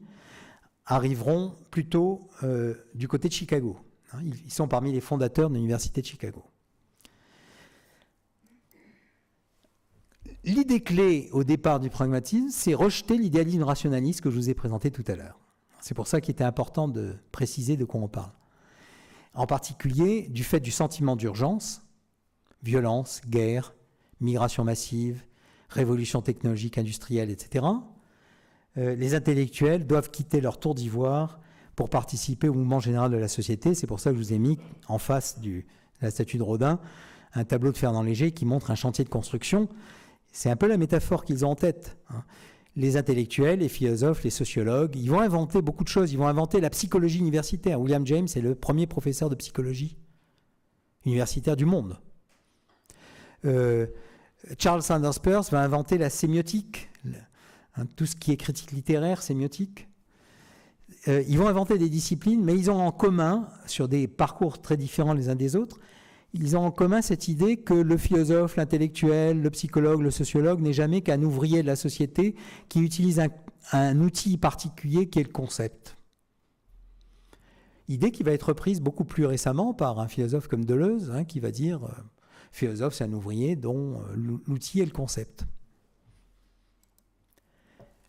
arriveront plutôt du côté de Chicago. Ils sont parmi les fondateurs de l'université de Chicago. L'idée clé au départ du pragmatisme, c'est rejeter l'idéalisme rationaliste que je vous ai présenté tout à l'heure. C'est pour ça qu'il était important de préciser de quoi on parle. En particulier, du fait du sentiment d'urgence, violence, guerre, migration massive, révolution technologique, industrielle, etc., les intellectuels doivent quitter leur tour d'ivoire pour participer au mouvement général de la société. C'est pour ça que je vous ai mis en face de la statue de Rodin un tableau de Fernand Léger qui montre un chantier de construction. C'est un peu la métaphore qu'ils ont en tête. Les intellectuels, les philosophes, les sociologues, ils vont inventer beaucoup de choses. Ils vont inventer la psychologie universitaire. William James est le premier professeur de psychologie universitaire du monde. Charles Sanders Peirce va inventer la sémiotique, tout ce qui est critique littéraire, sémiotique. Ils vont inventer des disciplines, mais ils ont en commun, sur des parcours très différents les uns des autres, ils ont en commun cette idée que le philosophe, l'intellectuel, le psychologue, le sociologue n'est jamais qu'un ouvrier de la société qui utilise un outil particulier qui est le concept. Idée qui va être reprise beaucoup plus récemment par un philosophe comme Deleuze, qui va dire philosophe, c'est un ouvrier dont l'outil est le concept.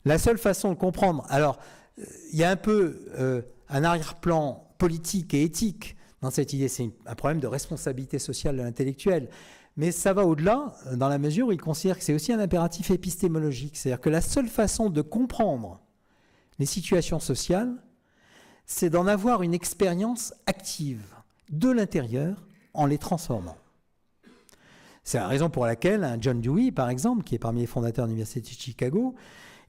La seule façon de comprendre, alors il y a un peu un arrière-plan politique et éthique dans cette idée, c'est un problème de responsabilité sociale de l'intellectuel. Mais ça va au-delà, dans la mesure où il considère que c'est aussi un impératif épistémologique. C'est-à-dire que la seule façon de comprendre les situations sociales, c'est d'en avoir une expérience active de l'intérieur en les transformant. C'est la raison pour laquelle un John Dewey, par exemple, qui est parmi les fondateurs de l'Université de Chicago,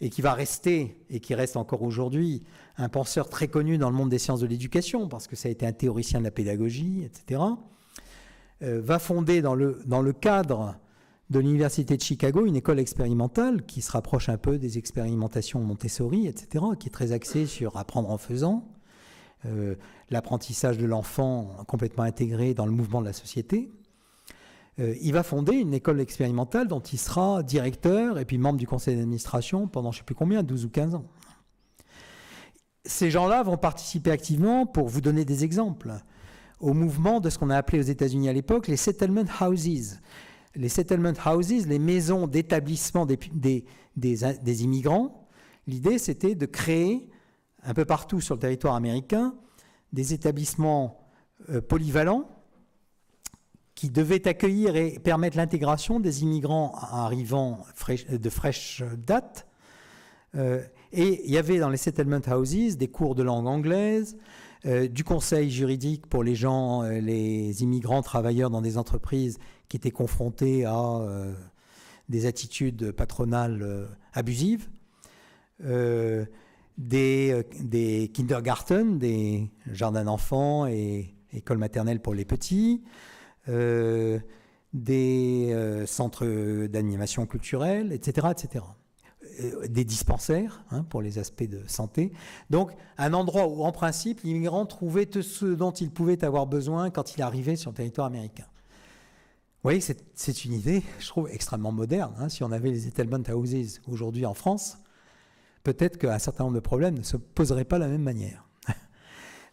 et qui va rester, et qui reste encore aujourd'hui, un penseur très connu dans le monde des sciences de l'éducation, parce que ça a été un théoricien de la pédagogie, etc., va fonder dans le cadre de l'Université de Chicago une école expérimentale qui se rapproche un peu des expérimentations Montessori, etc., qui est très axée sur apprendre en faisant, l'apprentissage de l'enfant complètement intégré dans le mouvement de la société. Il va fonder une école expérimentale dont il sera directeur et puis membre du conseil d'administration pendant je ne sais plus combien, 12 ou 15 ans. Ces gens-là vont participer activement, pour vous donner des exemples, au mouvement de ce qu'on a appelé aux États-Unis à l'époque les settlement houses. Les settlement houses, les maisons d'établissement des immigrants, l'idée c'était de créer un peu partout sur le territoire américain des établissements polyvalents qui devaient accueillir et permettre l'intégration des immigrants arrivant de fraîche date. Et il y avait dans les settlement houses des cours de langue anglaise, du conseil juridique pour les gens, les immigrants travailleurs dans des entreprises qui étaient confrontés à des attitudes patronales abusives, des kindergarten, des jardins d'enfants et écoles maternelles pour les petits, des centres d'animation culturelle, etc., etc. des dispensaires pour les aspects de santé. Donc, un endroit où, en principe, l'immigrant trouvait tout ce dont il pouvait avoir besoin quand il arrivait sur le territoire américain. Vous voyez, c'est une idée, je trouve, extrêmement moderne. Si on avait les settlement houses aujourd'hui en France, peut-être qu'un certain nombre de problèmes ne se poseraient pas de la même manière.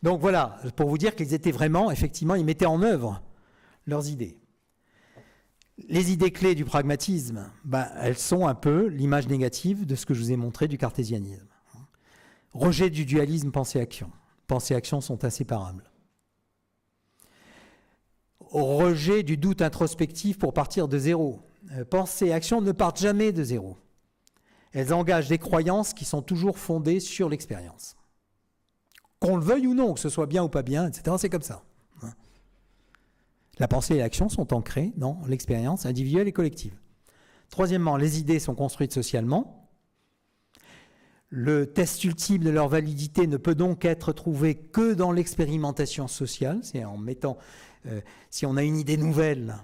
Donc voilà, pour vous dire qu'ils étaient vraiment, effectivement, ils mettaient en œuvre leurs idées. Les idées clés du pragmatisme, elles sont un peu l'image négative de ce que je vous ai montré du cartésianisme. Rejet du dualisme pensée-action. Pensée et action sont inséparables. Rejet du doute introspectif pour partir de zéro. Pensée et action ne partent jamais de zéro. Elles engagent des croyances qui sont toujours fondées sur l'expérience. Qu'on le veuille ou non, que ce soit bien ou pas bien, etc., c'est comme ça. La pensée et l'action sont ancrées dans l'expérience individuelle et collective. Troisièmement, les idées sont construites socialement. Le test ultime de leur validité ne peut donc être trouvé que dans l'expérimentation sociale. C'est en mettant, si on a une idée nouvelle,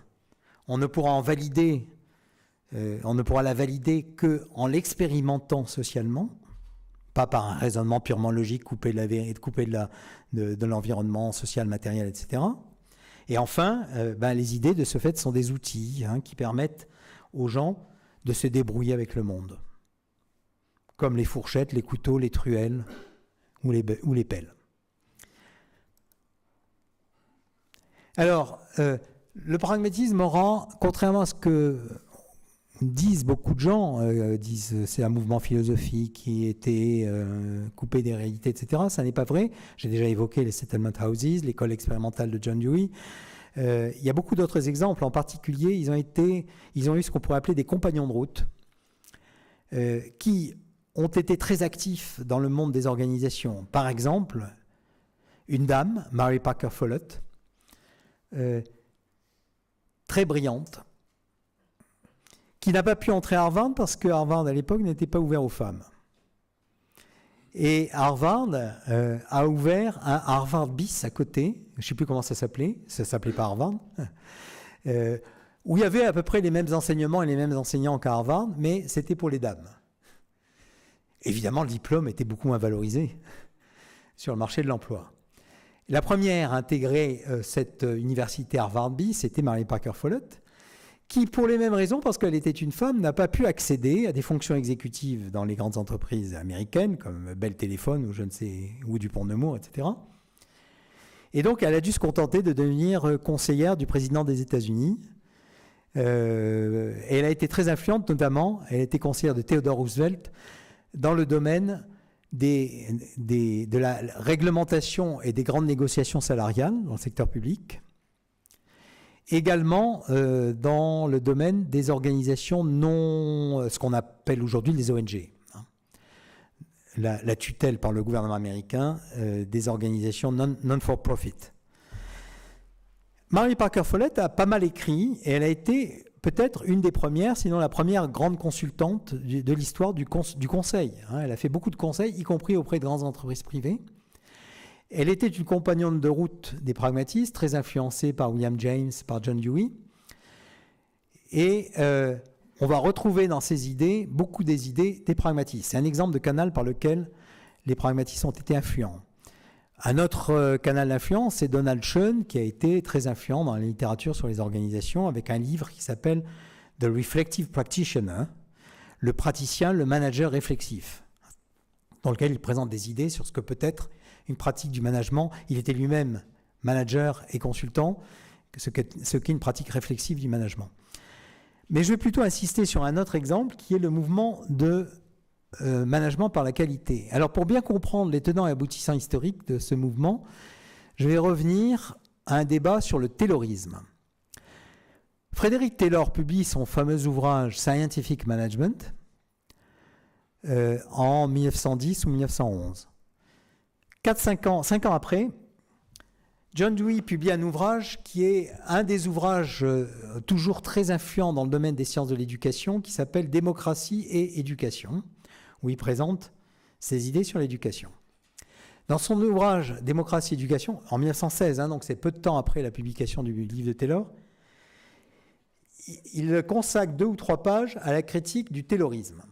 on ne pourra la valider qu'en l'expérimentant socialement, pas par un raisonnement purement logique, coupé de l'environnement social, matériel, etc. Et enfin, les idées, de ce fait, sont des outils qui permettent aux gens de se débrouiller avec le monde, comme les fourchettes, les couteaux, les truelles ou les pelles. Alors, le pragmatisme aura, contrairement à ce que disent beaucoup de gens, c'est un mouvement philosophique qui était coupé des réalités, etc. Ça n'est pas vrai. J'ai déjà évoqué les settlement houses, l'école expérimentale de John Dewey. Il y a beaucoup d'autres exemples. En particulier, ils ont eu ce qu'on pourrait appeler des compagnons de route qui ont été très actifs dans le monde des organisations. Par exemple, une dame, Mary Parker Follett, très brillante, qui n'a pas pu entrer à Harvard parce que Harvard, à l'époque, n'était pas ouvert aux femmes. Et Harvard a ouvert un Harvard bis à côté, je ne sais plus comment ça s'appelait pas Harvard, où il y avait à peu près les mêmes enseignements et les mêmes enseignants qu'à Harvard, mais c'était pour les dames. Évidemment, le diplôme était beaucoup moins valorisé sur le marché de l'emploi. La première à intégrer cette université Harvard bis, c'était Mary Parker Follett, qui, pour les mêmes raisons, parce qu'elle était une femme, n'a pas pu accéder à des fonctions exécutives dans les grandes entreprises américaines, comme Bell Telephone ou Dupont de Nemours, etc. Et donc, elle a dû se contenter de devenir conseillère du président des États-Unis. Et elle a été très influente, notamment, elle a été conseillère de Theodore Roosevelt dans le domaine de la réglementation et des grandes négociations salariales dans le secteur public. Également dans le domaine des organisations ce qu'on appelle aujourd'hui les ONG, la tutelle par le gouvernement américain des organisations non-for-profit. Mary Parker Follett a pas mal écrit et elle a été peut-être une des premières, sinon la première grande consultante de l'histoire du conseil. Elle a fait beaucoup de conseils, y compris auprès de grandes entreprises privées. Elle était une compagnonne de route des pragmatistes, très influencée par William James, par John Dewey. Et on va retrouver dans ses idées beaucoup des idées des pragmatistes. C'est un exemple de canal par lequel les pragmatistes ont été influents. Un autre canal d'influence, c'est Donald Schoen, qui a été très influent dans la littérature sur les organisations, avec un livre qui s'appelle The Reflective Practitioner, le praticien, le manager réflexif, dans lequel il présente des idées sur ce que peut être une pratique du management. Il était lui-même manager et consultant, ce qu'est une pratique réflexive du management. Mais je vais plutôt insister sur un autre exemple qui est le mouvement de management par la qualité. Alors pour bien comprendre les tenants et aboutissants historiques de ce mouvement, je vais revenir à un débat sur le taylorisme. Frédéric Taylor publie son fameux ouvrage Scientific Management en 1910 ou 1911. 5 ans après, John Dewey publie un ouvrage qui est un des ouvrages toujours très influents dans le domaine des sciences de l'éducation, qui s'appelle Démocratie et éducation, où il présente ses idées sur l'éducation. Dans son ouvrage Démocratie et éducation, en 1916, donc c'est peu de temps après la publication du livre de Taylor, il consacre 2 ou 3 pages à la critique du taylorisme.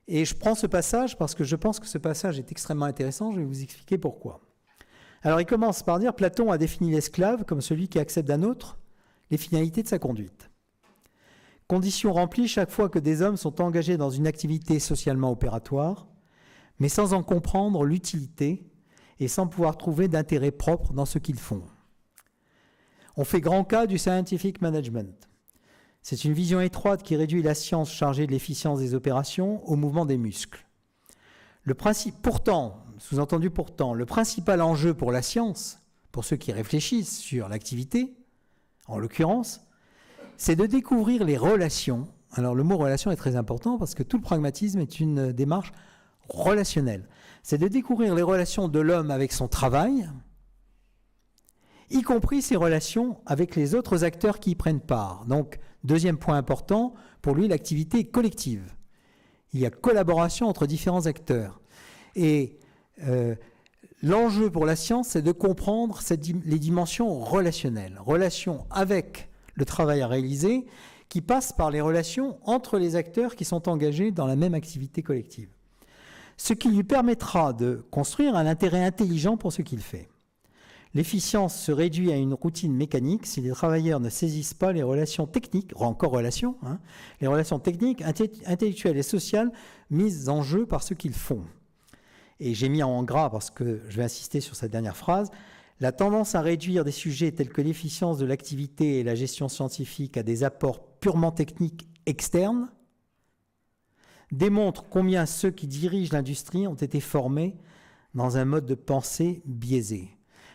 Et je prends ce passage parce que je pense que ce passage est extrêmement intéressant. Je vais vous expliquer pourquoi. Alors, il commence par dire « Platon a défini l'esclave comme celui qui accepte d'un autre les finalités de sa conduite. Condition remplie chaque fois que des hommes sont engagés dans une activité socialement opératoire, mais sans en comprendre l'utilité et sans pouvoir trouver d'intérêt propre dans ce qu'ils font. On fait grand cas du scientific management. C'est une vision étroite qui réduit la science chargée de l'efficience des opérations au mouvement des muscles. Pourtant, sous-entendu pourtant, le principal enjeu pour la science, pour ceux qui réfléchissent sur l'activité, en l'occurrence, c'est de découvrir les relations. Alors le mot relation est très important parce que tout le pragmatisme est une démarche relationnelle. C'est de découvrir les relations de l'homme avec son travail, y compris ses relations avec les autres acteurs qui y prennent part. Donc, deuxième point important, pour lui, l'activité est collective. Il y a collaboration entre différents acteurs. Et l'enjeu pour la science, c'est de comprendre les dimensions relationnelles. Relations avec le travail à réaliser, qui passe par les relations entre les acteurs qui sont engagés dans la même activité collective. Ce qui lui permettra de construire un intérêt intelligent pour ce qu'il fait. L'efficience se réduit à une routine mécanique si les travailleurs ne saisissent pas les relations techniques, encore relations, les relations techniques, intellectuelles et sociales mises en jeu par ce qu'ils font. Et j'ai mis en gras, parce que je vais insister sur cette dernière phrase, la tendance à réduire des sujets tels que l'efficience de l'activité et la gestion scientifique à des apports purement techniques externes démontre combien ceux qui dirigent l'industrie ont été formés dans un mode de pensée biaisé.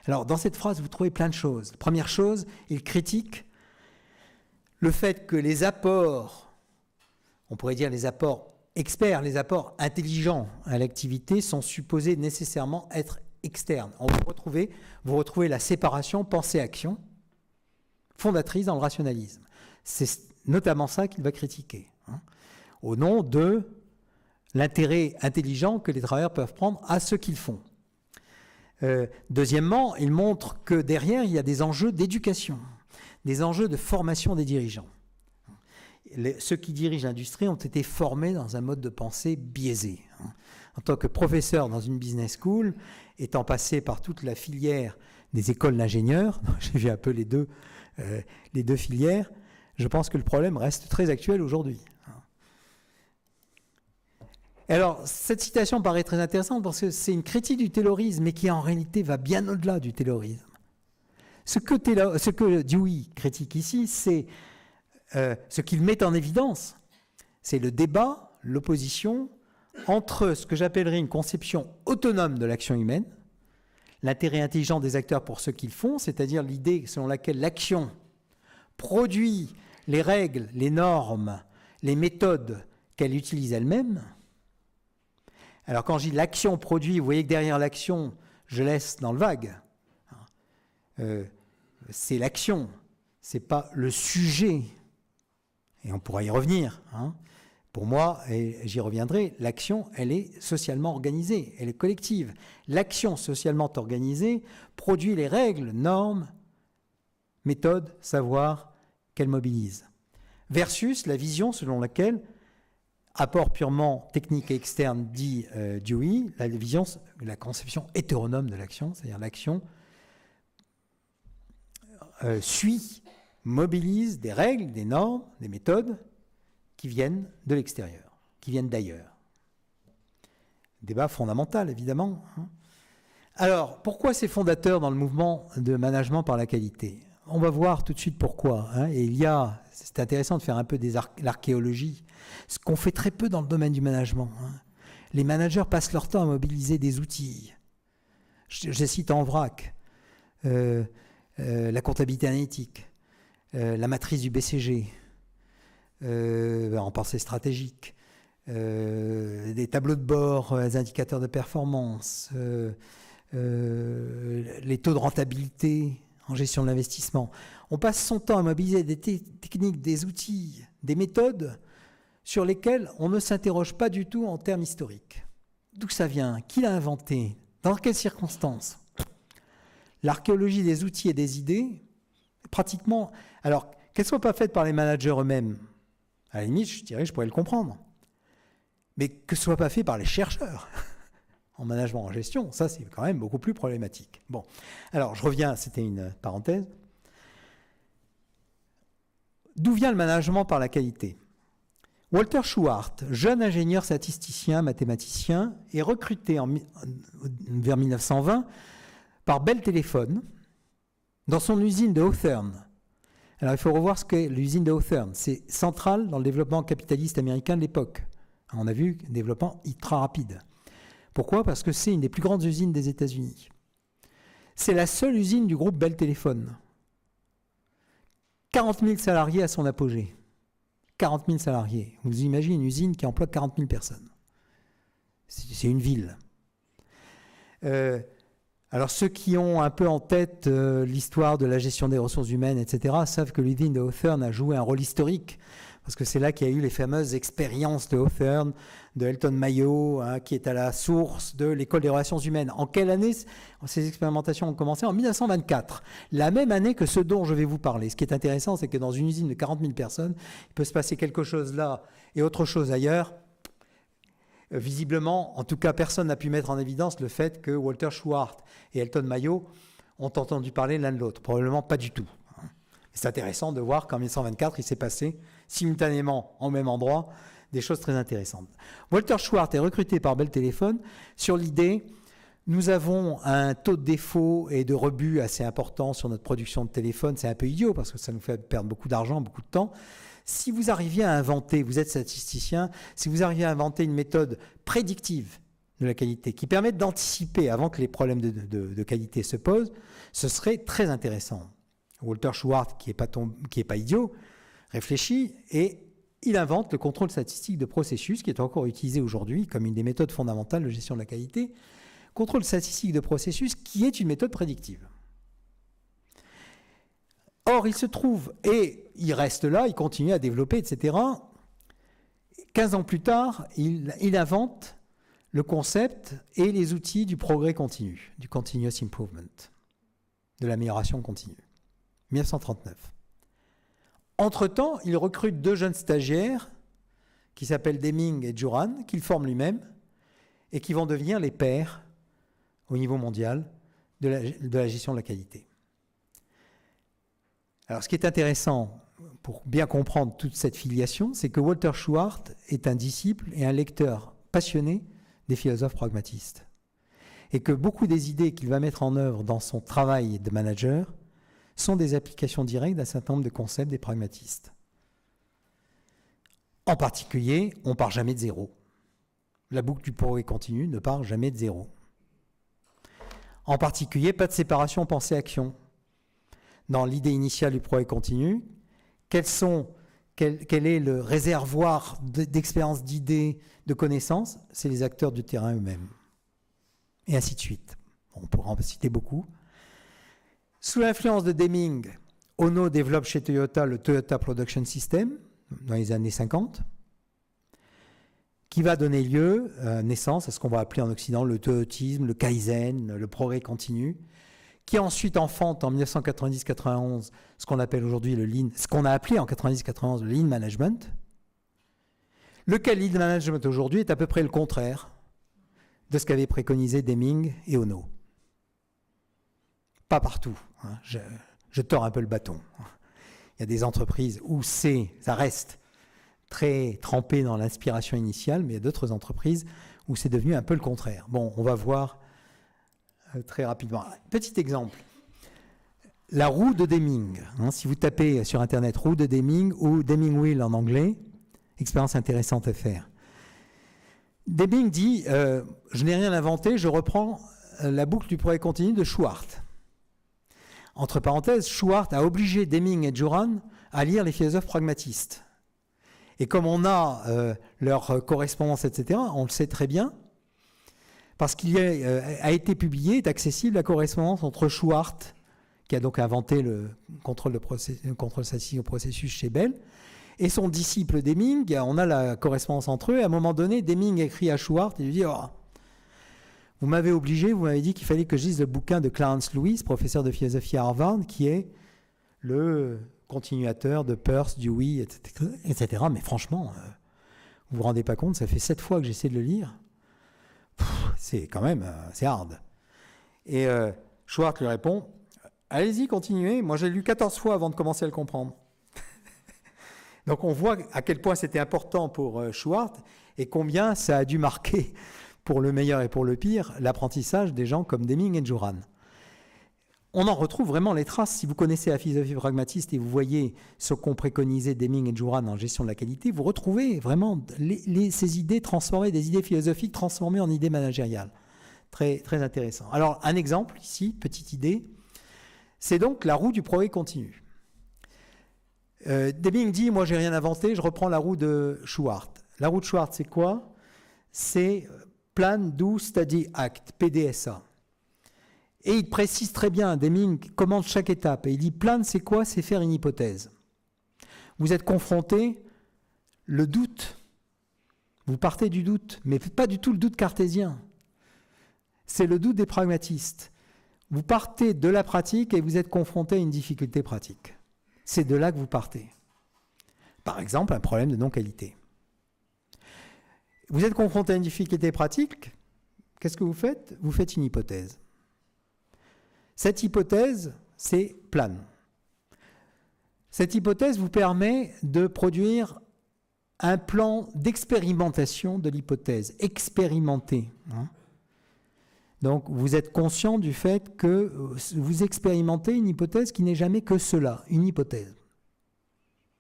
Alors, dans cette phrase, vous trouvez plein de choses. Première chose, il critique le fait que les apports, on pourrait dire les apports experts, les apports intelligents à l'activité sont supposés nécessairement être externes. Vous retrouvez la séparation pensée-action fondatrice dans le rationalisme. C'est notamment ça qu'il va critiquer, au nom de l'intérêt intelligent que les travailleurs peuvent prendre à ce qu'ils font. Deuxièmement, il montre que derrière, il y a des enjeux d'éducation, des enjeux de formation des dirigeants. Ceux qui dirigent l'industrie ont été formés dans un mode de pensée biaisé. En tant que professeur dans une business school, étant passé par toute la filière des écoles d'ingénieurs, j'ai vu un peu les deux filières, je pense que le problème reste très actuel aujourd'hui. Alors, cette citation paraît très intéressante parce que c'est une critique du taylorisme, mais qui en réalité va bien au-delà du taylorisme. Ce que Dewey critique ici, c'est ce qu'il met en évidence, c'est le débat, l'opposition entre ce que j'appellerais une conception autonome de l'action humaine, l'intérêt intelligent des acteurs pour ce qu'ils font, c'est-à-dire l'idée selon laquelle l'action produit les règles, les normes, les méthodes qu'elle utilise elle-même. Alors quand je dis l'action produit, vous voyez que derrière l'action, je laisse dans le vague. C'est l'action, c'est pas le sujet. Et on pourra y revenir. Pour moi, et j'y reviendrai, l'action, elle est socialement organisée, elle est collective. L'action socialement organisée produit les règles, normes, méthodes, savoirs qu'elle mobilise. Versus la vision selon laquelle apport purement technique et externe, dit Dewey, la conception hétéronome de l'action, c'est-à-dire l'action mobilise des règles, des normes, des méthodes qui viennent de l'extérieur, qui viennent d'ailleurs. Débat fondamental, évidemment. Alors, pourquoi c'est fondateur dans le mouvement de management par la qualité ? On va voir tout de suite pourquoi. Et c'est intéressant de faire un peu l'archéologie, ce qu'on fait très peu dans le domaine du management. Les managers passent leur temps à mobiliser des outils. Je cite en vrac la comptabilité analytique, la matrice du BCG, en pensée stratégique, des tableaux de bord, des indicateurs de performance, les taux de rentabilité en gestion de l'investissement. On passe son temps à mobiliser des techniques, des outils, des méthodes sur lesquelles on ne s'interroge pas du tout en termes historiques. D'où ça vient ? Qui l'a inventé ? Dans quelles circonstances ? L'archéologie des outils et des idées, pratiquement... Alors, qu'elles ne soient pas faites par les managers eux-mêmes, à la limite, je pourrais le comprendre. mais que ce ne soit pas fait par les chercheurs en management, en gestion, ça c'est quand même beaucoup plus problématique. Bon, alors je reviens, c'était une parenthèse. D'où vient le management par la qualité ? Walter Shewhart, jeune ingénieur statisticien, mathématicien, est recruté vers 1920 par Bell Telephone dans son usine de Hawthorne. Alors il faut revoir ce qu'est l'usine de Hawthorne. C'est central dans le développement capitaliste américain de l'époque. On a vu un développement ultra rapide. Pourquoi ? Parce que c'est une des plus grandes usines des États-Unis. C'est la seule usine du groupe Bell Telephone. 40 000 salariés à son apogée. 40 000 salariés. Vous imaginez une usine qui emploie 40 000 personnes. C'est une ville. Alors ceux qui ont un peu en tête l'histoire de la gestion des ressources humaines, etc., savent que l'usine de Hawthorne a joué un rôle historique, parce que c'est là qu'il y a eu les fameuses expériences de Hawthorne, de Elton Mayo, qui est à la source de l'école des relations humaines. En quelle année ces expérimentations ont commencé ? En 1924, la même année que ce dont je vais vous parler. Ce qui est intéressant, c'est que dans une usine de 40 000 personnes, il peut se passer quelque chose là et autre chose ailleurs. Visiblement, en tout cas, personne n'a pu mettre en évidence le fait que Walter Shewhart et Elton Mayo ont entendu parler l'un de l'autre. Probablement pas du tout. C'est intéressant de voir qu'en 1924, il s'est passé simultanément au même endroit des choses très intéressantes. Walter Shewhart est recruté par Bell Telephone sur l'idée, nous avons un taux de défaut et de rebut assez important sur notre production de téléphone. C'est un peu idiot parce que ça nous fait perdre beaucoup d'argent, beaucoup de temps. Si vous arriviez à inventer, vous êtes statisticien, si vous arriviez à inventer une méthode prédictive de la qualité qui permette d'anticiper avant que les problèmes de qualité se posent, ce serait très intéressant. Walter Shewhart, qui est pas idiot, réfléchit et il invente le contrôle statistique de processus qui est encore utilisé aujourd'hui comme une des méthodes fondamentales de gestion de la qualité. Contrôle statistique de processus qui est une méthode prédictive. Or, il se trouve, et il reste là, il continue à développer, etc. 15 ans plus tard, il invente le concept et les outils du progrès continu, du continuous improvement, de l'amélioration continue. 1939. Entre-temps, il recrute 2 jeunes stagiaires qui s'appellent Deming et Juran, qu'il forme lui-même, et qui vont devenir les pairs au niveau mondial de la gestion de la qualité. Alors, ce qui est intéressant pour bien comprendre toute cette filiation, c'est que Walter Shewhart est un disciple et un lecteur passionné des philosophes pragmatistes. Et que beaucoup des idées qu'il va mettre en œuvre dans son travail de manager sont des applications directes d'un certain nombre de concepts des pragmatistes. En particulier, on ne part jamais de zéro. La boucle du progrès continu ne part jamais de zéro. En particulier, pas de séparation pensée-action. Dans l'idée initiale du progrès continu, quel est le réservoir d'expériences, d'idées, de connaissances ? C'est les acteurs du terrain eux-mêmes. Et ainsi de suite. On pourra en citer beaucoup. Sous l'influence de Deming, Ono développe chez Toyota le Toyota Production System dans les années 50, qui va donner lieu, naissance à ce qu'on va appeler en Occident le toyotisme, le kaizen, le progrès continu, qui ensuite enfante en 1990-91 ce qu'on appelle aujourd'hui le lean, ce qu'on a appelé en 90-91 le lean management, lequel lean management aujourd'hui est à peu près le contraire de ce qu'avaient préconisé Deming et Ono. Pas partout, hein. Je tords un peu le bâton. Il y a des entreprises où ça reste très trempé dans l'inspiration initiale, mais il y a d'autres entreprises où c'est devenu un peu le contraire. Bon, on va voir très rapidement. Petit exemple, la roue de Deming. Si vous tapez sur Internet roue de Deming ou Deming Wheel en anglais, expérience intéressante à faire. Deming dit je n'ai rien inventé, je reprends la boucle du progrès continu de Shewhart. Entre parenthèses, Shewhart a obligé Deming et Juran à lire les philosophes pragmatistes. Et comme on a leur correspondance, etc., on le sait très bien, parce qu'il a été publié, est accessible la correspondance entre Shewhart, qui a donc inventé le contrôle statistique au processus chez Bell, et son disciple Deming. On a la correspondance entre eux. Et à un moment donné, Deming écrit à Shewhart et lui dit vous m'avez obligé, vous m'avez dit qu'il fallait que je lise le bouquin de Clarence Lewis, professeur de philosophie à Harvard, qui est le continuateur de Peirce, Dewey, etc. Mais franchement, Vous vous rendez pas compte, ça fait 7 fois que j'essaie de le lire. C'est quand même, c'est hard. Et Schwartz lui répond, allez-y, continuez, moi j'ai lu 14 fois avant de commencer à le comprendre. Donc on voit à quel point c'était important pour Schwartz et combien ça a dû marquer, pour le meilleur et pour le pire, l'apprentissage des gens comme Deming et Juran. On en retrouve vraiment les traces. Si vous connaissez la philosophie pragmatiste et vous voyez ce qu'ont préconisé Deming et Juran en gestion de la qualité, vous retrouvez vraiment ces idées transformées, des idées philosophiques transformées en idées managériales. Très, très intéressant. Alors, un exemple ici, petite idée, c'est donc la roue du progrès continu. Deming dit, moi j'ai rien inventé, je reprends la roue de Schwartz. La roue de Schwartz, c'est quoi? C'est Plan, Do, Study, Act, PDSA. Et il précise très bien, Deming commente chaque étape. Et il dit, plan, c'est quoi? C'est faire une hypothèse. Vous êtes confronté, le doute. Vous partez du doute, mais pas du tout le doute cartésien. C'est le doute des pragmatistes. Vous partez de la pratique et vous êtes confronté à une difficulté pratique. C'est de là que vous partez. Par exemple, un problème de non-qualité. Vous êtes confronté à une difficulté pratique, qu'est-ce que vous faites? Vous faites une hypothèse. Cette hypothèse, c'est plan. Cette hypothèse vous permet de produire un plan d'expérimentation de l'hypothèse, expérimenté. Donc, vous êtes conscient du fait que vous expérimentez une hypothèse qui n'est jamais que cela, une hypothèse.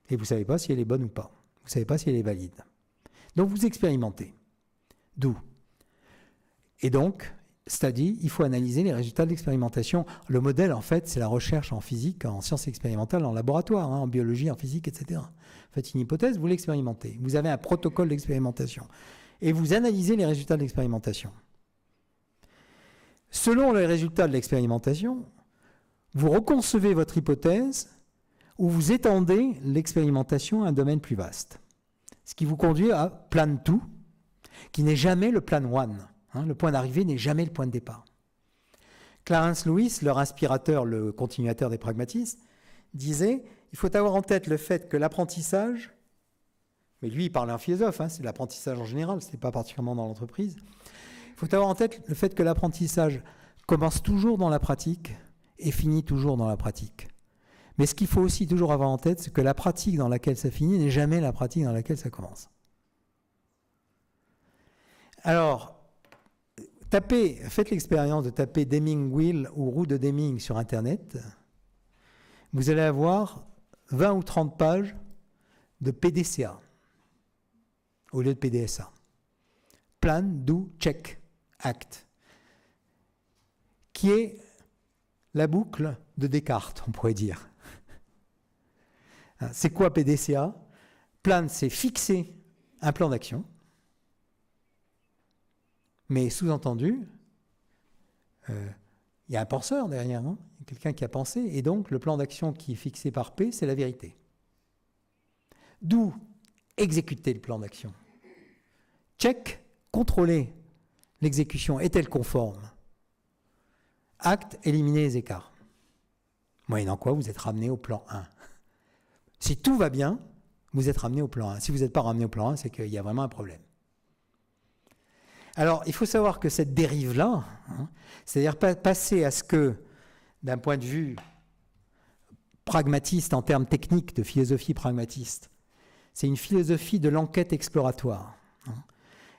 Et vous ne savez pas si elle est bonne ou pas. Vous ne savez pas si elle est valide. Donc, vous expérimentez. D'où? Et donc, study, il faut analyser les résultats de l'expérimentation. Le modèle, en fait, c'est la recherche en physique, en sciences expérimentales, en laboratoire, en biologie, en physique, etc. Vous faites une hypothèse, vous l'expérimentez. Vous avez un protocole d'expérimentation. Et vous analysez les résultats de l'expérimentation. Selon les résultats de l'expérimentation, vous reconcevez votre hypothèse ou vous étendez l'expérimentation à un domaine plus vaste. Ce qui vous conduit à plan 2, qui n'est jamais le plan 1. Le point d'arrivée n'est jamais le point de départ. Clarence Lewis, leur inspirateur, le continuateur des pragmatistes, disait « Il faut avoir en tête le fait que l'apprentissage, mais lui il parlait en philosophe, c'est l'apprentissage en général, ce n'est pas particulièrement dans l'entreprise, il faut avoir en tête le fait que l'apprentissage commence toujours dans la pratique et finit toujours dans la pratique. Mais ce qu'il faut aussi toujours avoir en tête, c'est que la pratique dans laquelle ça finit n'est jamais la pratique dans laquelle ça commence. » Alors, faites l'expérience de taper Deming Wheel ou roue de Deming sur Internet. Vous allez avoir 20 ou 30 pages de PDCA au lieu de PDSA. Plan, Do, Check, Act. Qui est la boucle de Descartes, on pourrait dire. C'est quoi PDCA? Plan, c'est fixer un plan d'action. Mais sous-entendu, il y a un penseur derrière, il y a quelqu'un qui a pensé, et donc le plan d'action qui est fixé par P, c'est la vérité. D'où exécuter le plan d'action. Check, contrôler l'exécution, est-elle conforme? Acte, éliminer les écarts. Moyennant quoi, vous êtes ramené au plan 1. Si tout va bien, vous êtes ramené au plan 1. Si vous n'êtes pas ramené au plan 1, c'est qu'il y a vraiment un problème. Alors, il faut savoir que cette dérive-là, c'est-à-dire passer à ce que, d'un point de vue pragmatiste, en termes techniques de philosophie pragmatiste, c'est une philosophie de l'enquête exploratoire.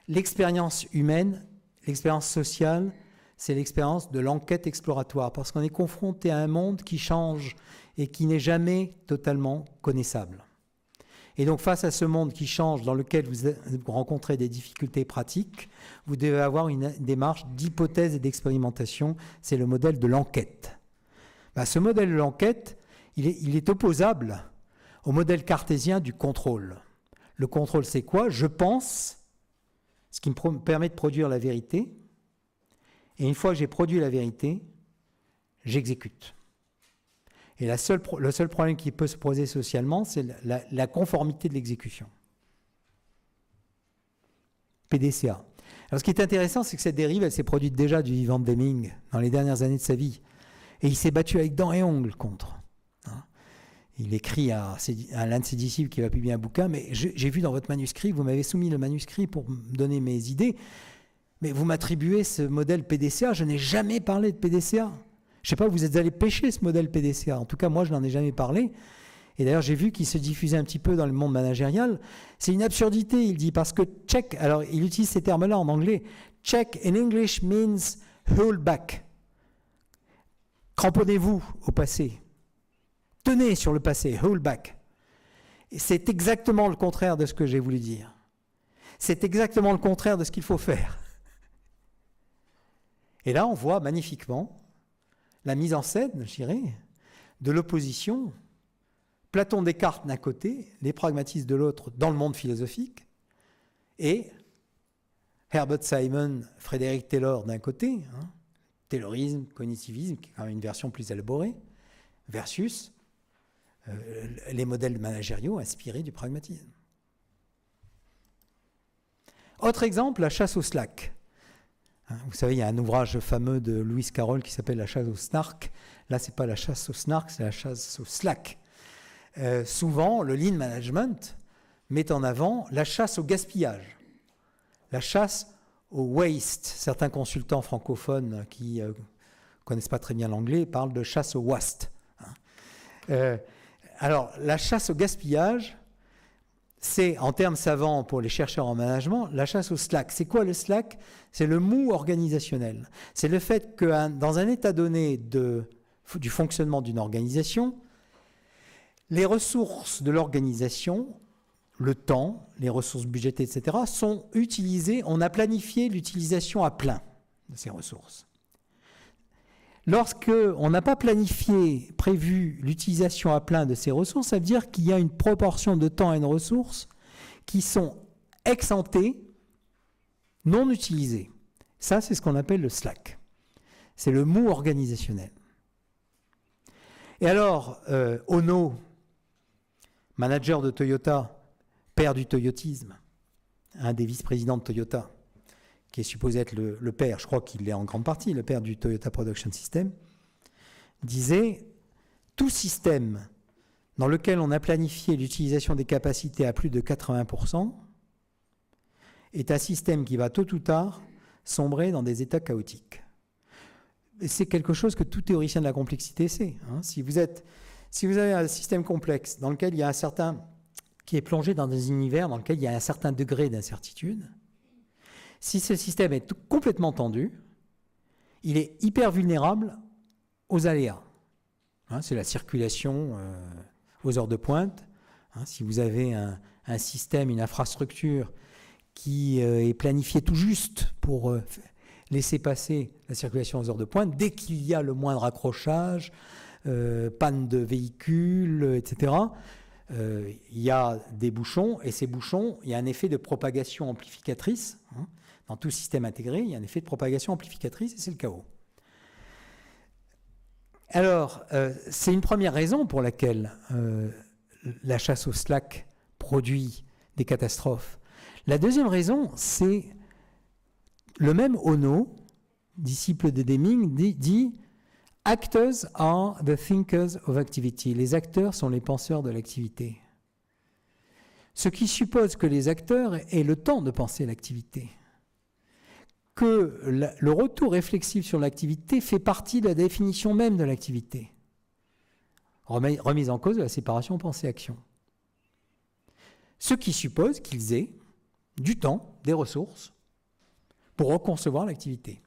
L'expérience humaine, l'expérience sociale, c'est l'expérience de l'enquête exploratoire, parce qu'on est confronté à un monde qui change et qui n'est jamais totalement connaissable. Et donc, face à ce monde qui change, dans lequel vous rencontrez des difficultés pratiques, vous devez avoir une démarche d'hypothèse et d'expérimentation. C'est le modèle de l'enquête. Ce modèle de l'enquête, il est opposable au modèle cartésien du contrôle. Le contrôle, c'est quoi? Je pense, ce qui me permet de produire la vérité. Et une fois que j'ai produit la vérité, j'exécute. Et le seul problème qui peut se poser socialement, c'est la conformité de l'exécution. PDCA. Alors ce qui est intéressant, c'est que cette dérive, elle s'est produite déjà du vivant de Deming dans les dernières années de sa vie. Et il s'est battu avec dents et ongles contre. Il écrit à l'un de ses disciples qui va publier un bouquin, mais j'ai vu dans votre manuscrit, vous m'avez soumis le manuscrit pour me donner mes idées, mais vous m'attribuez ce modèle PDCA, je n'ai jamais parlé de PDCA. Je ne sais pas où vous êtes allé pêcher ce modèle PDCA, en tout cas moi je n'en ai jamais parlé. Et d'ailleurs j'ai vu qu'il se diffusait un petit peu dans le monde managérial. C'est une absurdité, il dit, parce que check, alors il utilise ces termes-là en anglais, check in English means hold back. Cramponnez-vous au passé. Tenez sur le passé, hold back. Et c'est exactement le contraire de ce que j'ai voulu dire. C'est exactement le contraire de ce qu'il faut faire. Et là, on voit magnifiquement la mise en scène, je dirais, de l'opposition. Platon, Descartes d'un côté, les pragmatistes de l'autre dans le monde philosophique, et Herbert Simon, Frédéric Taylor d'un côté, Taylorisme, cognitivisme, qui est quand même une version plus élaborée, versus les modèles managériaux inspirés du pragmatisme. Autre exemple, la chasse au slack. Vous savez, il y a un ouvrage fameux de Lewis Carroll qui s'appelle La chasse au snark. Là, ce n'est pas la chasse au snark, c'est la chasse au slack. Souvent, le lean management met en avant la chasse au gaspillage, la chasse au waste. Certains consultants francophones qui ne connaissent pas très bien l'anglais parlent de chasse au waste. Alors, la chasse au gaspillage, c'est, en termes savants pour les chercheurs en management, la chasse au slack. C'est quoi le slack? C'est le mou organisationnel. C'est le fait que dans un état donné du fonctionnement d'une organisation, les ressources de l'organisation, le temps, les ressources budgétaires, etc., sont utilisées. On a planifié l'utilisation à plein de ces ressources. Lorsqu'on n'a pas prévu l'utilisation à plein de ces ressources, ça veut dire qu'il y a une proportion de temps et de ressources qui sont exemptées, non utilisées. Ça, c'est ce qu'on appelle le slack. C'est le mou organisationnel. Et alors, Ono, manager de Toyota, père du toyotisme, un des vice-présidents de Toyota, qui est supposé être le père, je crois qu'il est en grande partie le père du Toyota Production System, disait « Tout système dans lequel on a planifié l'utilisation des capacités à plus de 80% est un système qui va tôt ou tard sombrer dans des états chaotiques. » Et c'est quelque chose que tout théoricien de la complexité sait. Si vous avez un système complexe dans lequel il y a qui est plongé dans des univers dans lesquels il y a un certain degré d'incertitude, si ce système est complètement tendu, il est hyper vulnérable aux aléas. C'est la circulation aux heures de pointe. Si vous avez un système, une infrastructure qui est planifiée tout juste pour laisser passer la circulation aux heures de pointe, dès qu'il y a le moindre accrochage, panne de véhicules, etc., il y a des bouchons, et ces bouchons, il y a un effet de propagation amplificatrice. Dans tout système intégré, il y a un effet de propagation amplificatrice, et c'est le chaos. Alors, c'est une première raison pour laquelle la chasse au slack produit des catastrophes. La deuxième raison, c'est le même Ono, disciple de Deming, dit « Actors are the thinkers of activity ». Les acteurs sont les penseurs de l'activité. Ce qui suppose que les acteurs aient le temps de penser l'activité. Que le retour réflexif sur l'activité fait partie de la définition même de l'activité. Remise en cause de la séparation pensée-action. Ce qui suppose qu'ils aient du temps, des ressources, pour reconcevoir l'activité.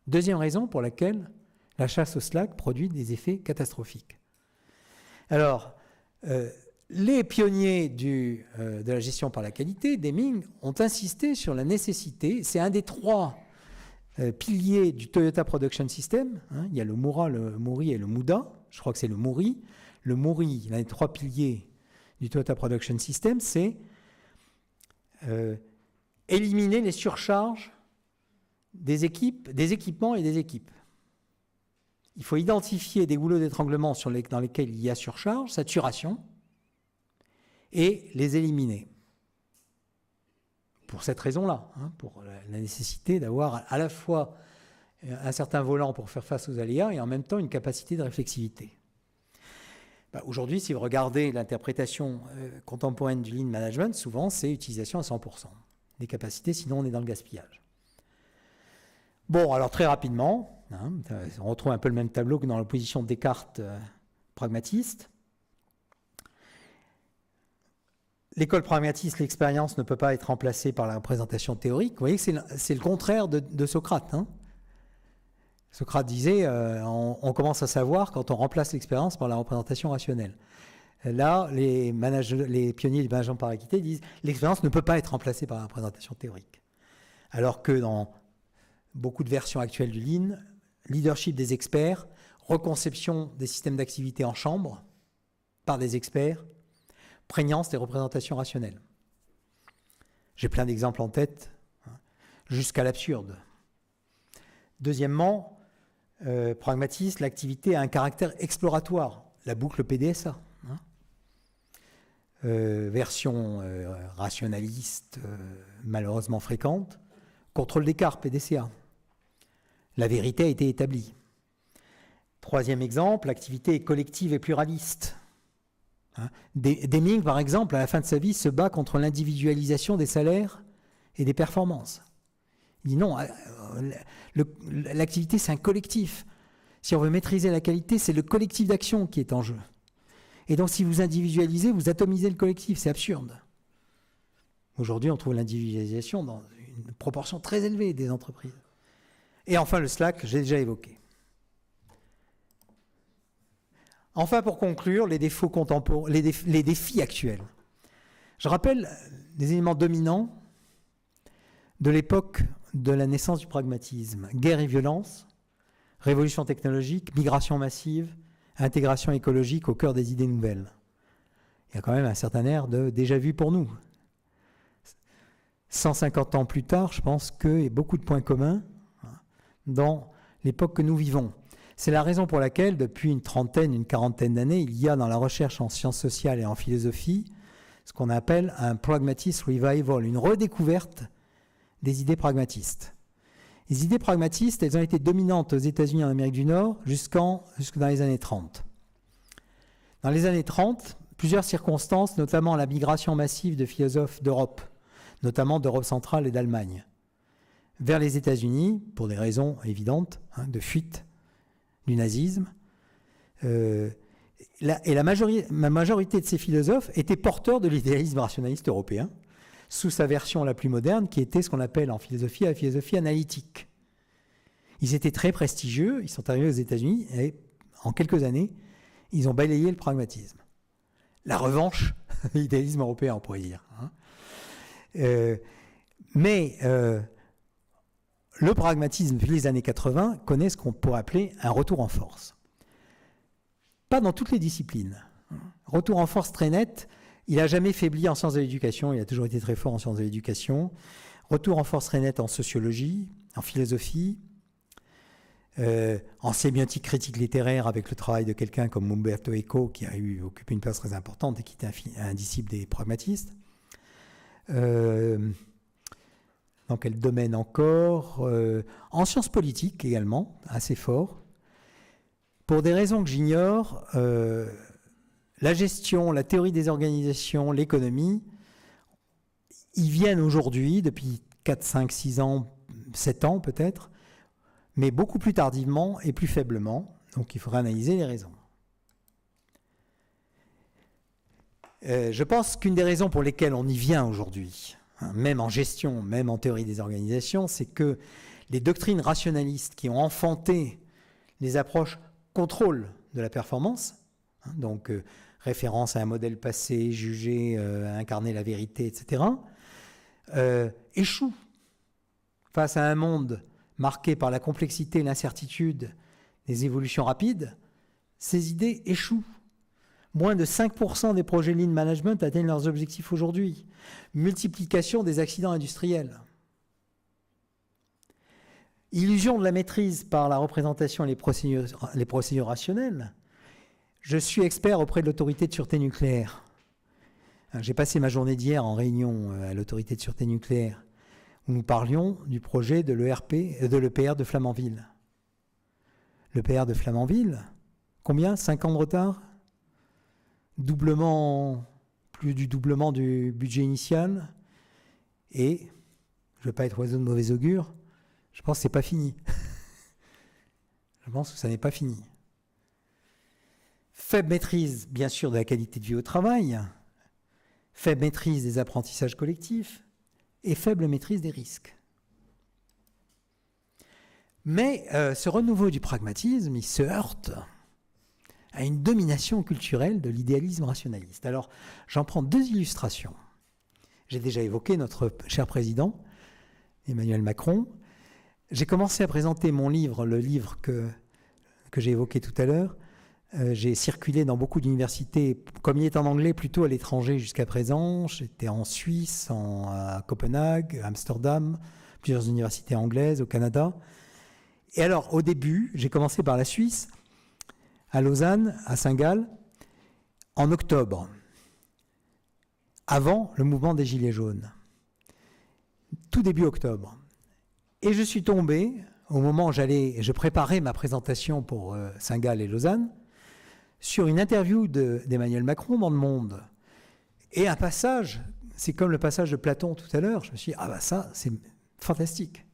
Deuxième raison pour laquelle la chasse au slack produit des effets catastrophiques. Alors, les pionniers de la gestion par la qualité, Deming, ont insisté sur la nécessité, c'est un des trois piliers du Toyota Production System, il y a le Mura, le Muri et le Muda, je crois que c'est le Muri. Le Muri, l'un des trois piliers du Toyota Production System, c'est éliminer les surcharges des équipements et des équipes. Il faut identifier des goulots d'étranglement dans lesquels il y a surcharge, saturation, et les éliminer. Pour cette raison-là, pour la nécessité d'avoir à la fois un certain volant pour faire face aux aléas et en même temps une capacité de réflexivité. Aujourd'hui, si vous regardez l'interprétation contemporaine du lean management, souvent c'est utilisation à 100% des capacités, sinon on est dans le gaspillage. Bon, alors très rapidement, on retrouve un peu le même tableau que dans l'opposition de Descartes pragmatiste. L'école pragmatiste, l'expérience ne peut pas être remplacée par la représentation théorique. Vous voyez que c'est le contraire de Socrate. Socrate disait on commence à savoir quand on remplace l'expérience par la représentation rationnelle. Là, les pionniers du management par équité disent l'expérience ne peut pas être remplacée par la représentation théorique. Alors que dans beaucoup de versions actuelles du Lean, leadership des experts, reconception des systèmes d'activité en chambre par des experts, prégnance des représentations rationnelles. J'ai plein d'exemples en tête, jusqu'à l'absurde. Deuxièmement, pragmatiste, l'activité a un caractère exploratoire, la boucle PDSA. Version rationaliste, malheureusement fréquente, contrôle d'écart, PDCA. La vérité a été établie. Troisième exemple, l'activité est collective et pluraliste. Deming, par exemple, à la fin de sa vie, se bat contre l'individualisation des salaires et des performances. Il dit non, l'activité, c'est un collectif. Si on veut maîtriser la qualité, c'est le collectif d'action qui est en jeu. Et donc, si vous individualisez, vous atomisez le collectif. C'est absurde. Aujourd'hui, on trouve l'individualisation dans une proportion très élevée des entreprises. Et enfin, le Slack, j'ai déjà évoqué. Enfin, pour conclure, les défauts contemporains, les défis actuels. Je rappelle des éléments dominants de l'époque de la naissance du pragmatisme. Guerre et violence, révolution technologique, migration massive, intégration écologique au cœur des idées nouvelles. Il y a quand même un certain air de déjà-vu pour nous. 150 ans plus tard, je pense qu'il y a beaucoup de points communs dans l'époque que nous vivons. C'est la raison pour laquelle, depuis une quarantaine d'années, il y a dans la recherche en sciences sociales et en philosophie ce qu'on appelle un pragmatist revival, une redécouverte des idées pragmatistes. Les idées pragmatistes, elles ont été dominantes aux États-Unis et en Amérique du Nord jusque dans les années 30. Dans les années 30, plusieurs circonstances, notamment la migration massive de philosophes d'Europe, notamment d'Europe centrale et d'Allemagne, vers les États-Unis, pour des raisons évidentes, de fuite du nazisme. La majorité de ces philosophes étaient porteurs de l'idéalisme rationaliste européen, sous sa version la plus moderne, qui était ce qu'on appelle en philosophie la philosophie analytique. Ils étaient très prestigieux, ils sont arrivés aux États-Unis, et en quelques années, ils ont balayé le pragmatisme. La revanche, l'idéalisme européen, on pourrait dire. Mais le pragmatisme, depuis les années 80, connaît ce qu'on pourrait appeler un retour en force. Pas dans toutes les disciplines. Retour en force très net, il n'a jamais faibli en sciences de l'éducation, il a toujours été très fort en sciences de l'éducation. Retour en force très net en sociologie, en philosophie, en sémiotique critique littéraire avec le travail de quelqu'un comme Umberto Eco, qui a occupé une place très importante et qui était un disciple des pragmatistes. Dans quel domaine encore en sciences politiques également, assez fort. Pour des raisons que j'ignore, la gestion, la théorie des organisations, l'économie, ils viennent aujourd'hui, depuis 4, 5, 6 ans, 7 ans peut-être, mais beaucoup plus tardivement et plus faiblement. Donc il faudra analyser les raisons. Je pense qu'une des raisons pour lesquelles on y vient aujourd'hui, même en gestion, même en théorie des organisations, c'est que les doctrines rationalistes qui ont enfanté les approches contrôle de la performance, donc référence à un modèle passé, juger, incarner la vérité, etc., échouent face à un monde marqué par la complexité et l'incertitude des évolutions rapides. Ces idées échouent. Moins de 5% des projets Lean Management atteignent leurs objectifs aujourd'hui. Multiplication des accidents industriels. Illusion de la maîtrise par la représentation et les procédures rationnelles. Je suis expert auprès de l'autorité de sûreté nucléaire. J'ai passé ma journée d'hier en réunion à l'autorité de sûreté nucléaire où nous parlions du projet de l'EPR de Flamanville. L'EPR de Flamanville, combien? 5 ans de retard? plus du doublement du budget initial, et, je ne veux pas être oiseau de mauvais augure, je pense que ce n'est pas fini. Je pense que ça n'est pas fini. Faible maîtrise, bien sûr, de la qualité de vie au travail, faible maîtrise des apprentissages collectifs et faible maîtrise des risques. Mais ce renouveau du pragmatisme, il se heurte à une domination culturelle de l'idéalisme rationaliste. Alors, j'en prends 2 illustrations. J'ai déjà évoqué notre cher président, Emmanuel Macron. J'ai commencé à présenter mon livre, le livre que j'ai évoqué tout à l'heure. J'ai circulé dans beaucoup d'universités, comme il est en anglais, plutôt à l'étranger jusqu'à présent. J'étais en Suisse, à Copenhague, à Amsterdam, plusieurs universités anglaises, au Canada. Et alors, au début, j'ai commencé par la Suisse, à Lausanne, à Saint-Gall, en octobre, avant le mouvement des Gilets jaunes, tout début octobre. Et je suis tombé, au moment où je préparais ma présentation pour Saint-Gall et Lausanne, sur une interview d'Emmanuel Macron dans Le Monde. Et un passage, c'est comme le passage de Platon tout à l'heure, je me suis dit, ah bah ça, c'est fantastique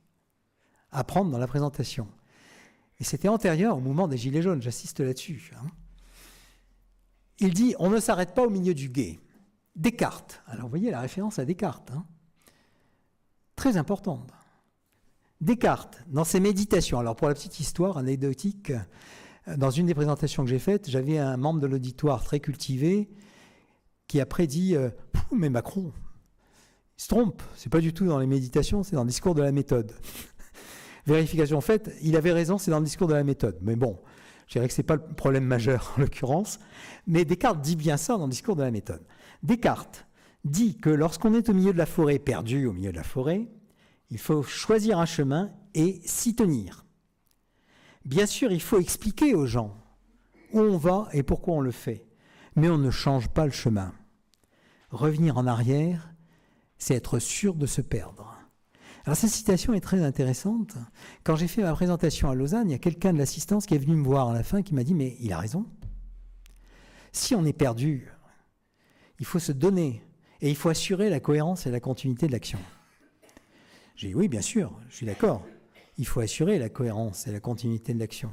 à prendre dans la présentation. Et c'était antérieur au mouvement des Gilets jaunes, j'insiste là-dessus. Il dit, on ne s'arrête pas au milieu du gué. Descartes, alors vous voyez la référence à Descartes, très importante. Descartes, dans ses méditations, alors pour la petite histoire anecdotique, dans une des présentations que j'ai faites, j'avais un membre de l'auditoire très cultivé qui après dit « Mais Macron, il se trompe, c'est pas du tout dans les méditations, c'est dans le discours de la méthode. » Vérification faite, il avait raison, c'est dans le discours de la méthode. Mais bon, je dirais que ce n'est pas le problème majeur en l'occurrence, mais Descartes dit bien ça dans le discours de la méthode. Descartes dit que lorsqu'on est au milieu de la forêt, perdu au milieu de la forêt, il faut choisir un chemin et s'y tenir. Bien sûr, il faut expliquer aux gens où on va et pourquoi on le fait, mais on ne change pas le chemin. Revenir en arrière, c'est être sûr de se perdre. Alors cette citation est très intéressante. Quand j'ai fait ma présentation à Lausanne, il y a quelqu'un de l'assistance qui est venu me voir à la fin qui m'a dit « Mais il a raison. Si on est perdu, il faut se donner et il faut assurer la cohérence et la continuité de l'action. » J'ai dit « Oui, bien sûr, je suis d'accord. Il faut assurer la cohérence et la continuité de l'action.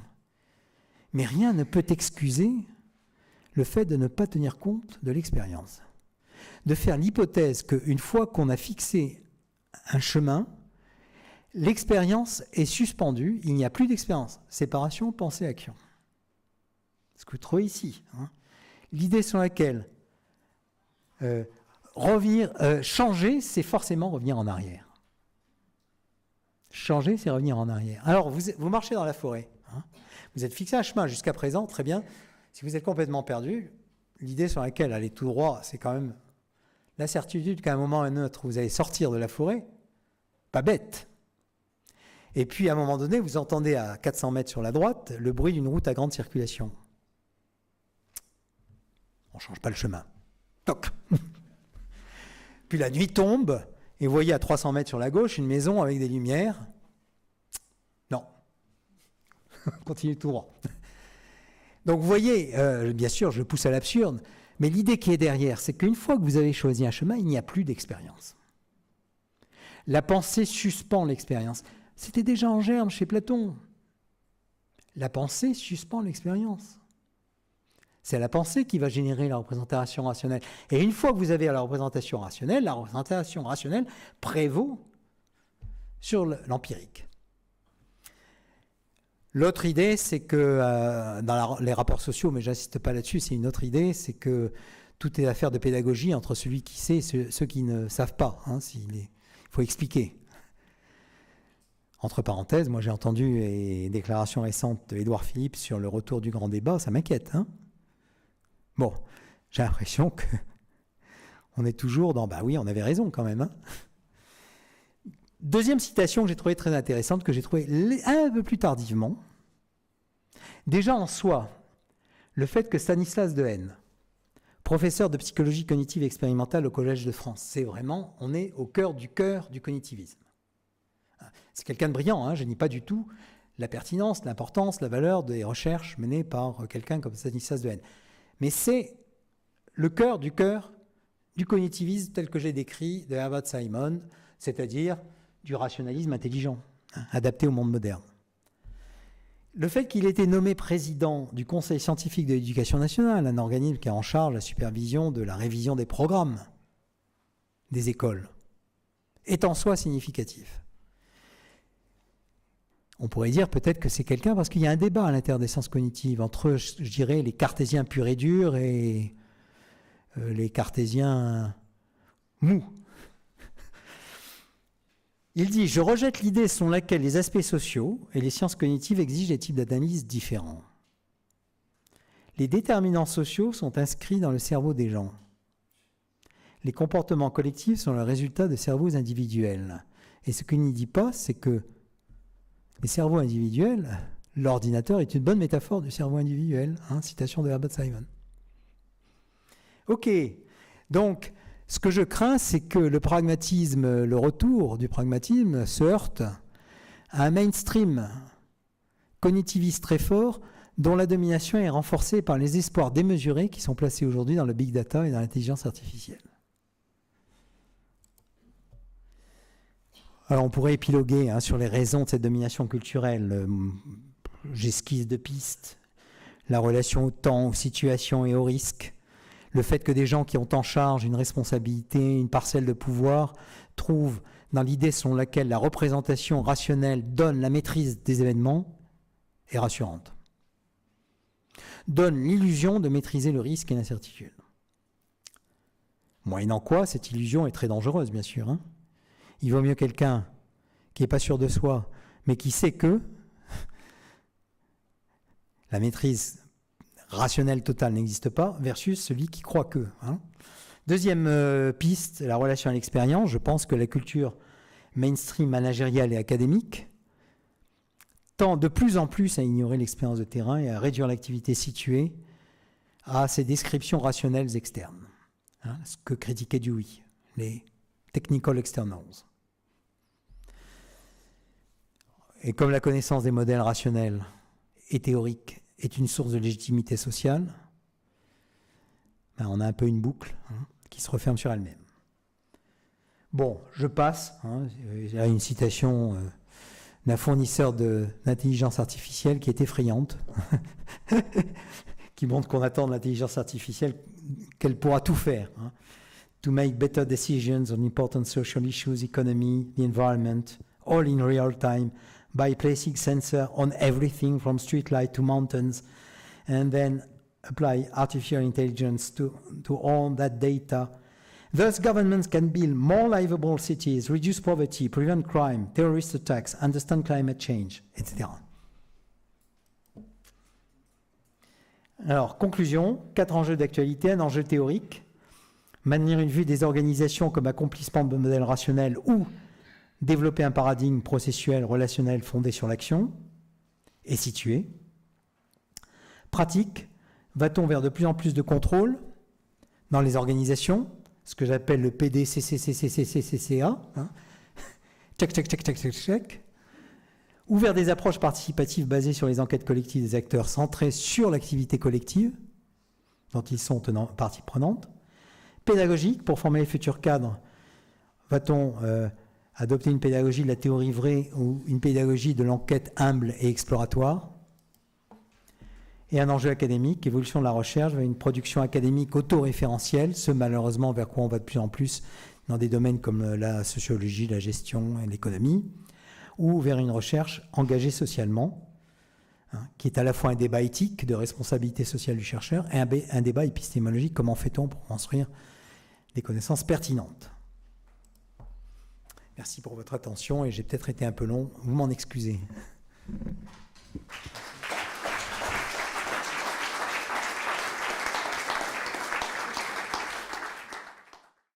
Mais rien ne peut excuser le fait de ne pas tenir compte de l'expérience. De faire l'hypothèse qu'une fois qu'on a fixé un chemin, l'expérience est suspendue, il n'y a plus d'expérience. Séparation, pensée, action. Ce que vous trouvez ici. L'idée sur laquelle changer, c'est forcément revenir en arrière. Changer, c'est revenir en arrière. Alors, vous marchez dans la forêt. Vous êtes fixé un chemin jusqu'à présent, très bien. Si vous êtes complètement perdu, l'idée sur laquelle aller tout droit, c'est quand même la certitude qu'à un moment ou à un autre, vous allez sortir de la forêt. Pas bête. Et puis, à un moment donné, vous entendez à 400 mètres sur la droite le bruit d'une route à grande circulation. On ne change pas le chemin. Toc. Puis la nuit tombe, et vous voyez à 300 mètres sur la gauche une maison avec des lumières. Non. Continue tout droit. Donc vous voyez, bien sûr, je pousse à l'absurde, mais l'idée qui est derrière, c'est qu'une fois que vous avez choisi un chemin, il n'y a plus d'expérience. La pensée suspend l'expérience. C'était déjà en germe chez Platon. La pensée suspend l'expérience. C'est la pensée qui va générer la représentation rationnelle. Et une fois que vous avez la représentation rationnelle prévaut sur l'empirique. L'autre idée, c'est que dans les rapports sociaux, mais je n'insiste pas là-dessus, c'est une autre idée, c'est que tout est affaire de pédagogie entre celui qui sait et ceux qui ne savent pas. Il faut expliquer. Entre parenthèses, moi j'ai entendu une déclaration récente d'Édouard Philippe sur le retour du grand débat, ça m'inquiète. Bon, j'ai l'impression qu'on est toujours dans « bah oui, on avait raison quand même ». Deuxième citation que j'ai trouvée très intéressante, que j'ai trouvée un peu plus tardivement. Déjà en soi, le fait que Stanislas Dehaene, professeur de psychologie cognitive expérimentale au Collège de France, c'est vraiment, on est au cœur du cognitivisme. C'est quelqu'un de brillant, je ne nie pas du tout la pertinence, l'importance, la valeur des recherches menées par quelqu'un comme Stanislas Dehaene. Mais c'est le cœur du cognitivisme tel que j'ai décrit de Herbert Simon, c'est-à-dire du rationalisme intelligent, adapté au monde moderne. Le fait qu'il ait été nommé président du Conseil scientifique de l'éducation nationale, un organisme qui a en charge la supervision de la révision des programmes des écoles, est en soi significatif. On pourrait dire peut-être que c'est quelqu'un, parce qu'il y a un débat à l'intérieur des sciences cognitives entre, je dirais, les cartésiens purs et durs et les cartésiens mous. Il dit « Je rejette l'idée selon laquelle les aspects sociaux et les sciences cognitives exigent des types d'analyse différents. Les déterminants sociaux sont inscrits dans le cerveau des gens. Les comportements collectifs sont le résultat de cerveaux individuels. Et ce qu'il ne dit pas, c'est que les cerveaux individuels, l'ordinateur est une bonne métaphore du cerveau individuel. Citation de Herbert Simon. Ok, donc ce que je crains, c'est que le pragmatisme, le retour du pragmatisme se heurte à un mainstream cognitiviste très fort dont la domination est renforcée par les espoirs démesurés qui sont placés aujourd'hui dans le big data et dans l'intelligence artificielle. Alors on pourrait épiloguer sur les raisons de cette domination culturelle. J'esquisse de pistes. La relation au temps, aux situations et aux risques. Le fait que des gens qui ont en charge une responsabilité, une parcelle de pouvoir, trouvent dans l'idée selon laquelle la représentation rationnelle donne la maîtrise des événements est rassurante. Donne l'illusion de maîtriser le risque et l'incertitude. Moyennant quoi, cette illusion est très dangereuse, bien sûr. Il vaut mieux quelqu'un qui n'est pas sûr de soi, mais qui sait que la maîtrise rationnelle totale n'existe pas, versus celui qui croit que. Deuxième piste, la relation à l'expérience. Je pense que la culture mainstream, managériale et académique tend de plus en plus à ignorer l'expérience de terrain et à réduire l'activité située à ces descriptions rationnelles externes. Ce que critiquait Dewey, les technical externals. Et comme la connaissance des modèles rationnels et théoriques est une source de légitimité sociale, on a un peu une boucle qui se referme sur elle-même. Bon, je passe. Il y a une citation d'un fournisseur d'intelligence artificielle qui est effrayante, qui montre qu'on attend de l'intelligence artificielle qu'elle pourra tout faire. To make better decisions on important social issues, economy, the environment, all in real time, by placing sensors on everything from streetlight to mountains, and then apply artificial intelligence to all that data. Thus, governments can build more livable cities, reduce poverty, prevent crime, terrorist attacks, understand climate change, etc. Alors, conclusion, 4 enjeux d'actualité, un enjeu théorique, maintenir une vue des organisations comme accomplissement de modèles rationnels ou développer un paradigme processuel relationnel fondé sur l'action et situé. Pratique, va-t-on vers de plus en plus de contrôle dans les organisations, ce que j'appelle le PDCCCCCCCA, check, check, check, check, check, check, ou vers des approches participatives basées sur les enquêtes collectives des acteurs centrées sur l'activité collective, dont ils sont partie prenante. Pédagogique, pour former les futurs cadres, va-t-on adopter une pédagogie de la théorie vraie ou une pédagogie de l'enquête humble et exploratoire? Et un enjeu académique, évolution de la recherche vers une production académique autoréférentielle, ce malheureusement vers quoi on va de plus en plus dans des domaines comme la sociologie, la gestion et l'économie, ou vers une recherche engagée socialement, qui est à la fois un débat éthique de responsabilité sociale du chercheur et un débat épistémologique, comment fait-on pour construire des connaissances pertinentes. Merci pour votre attention et j'ai peut-être été un peu long, vous m'en excusez.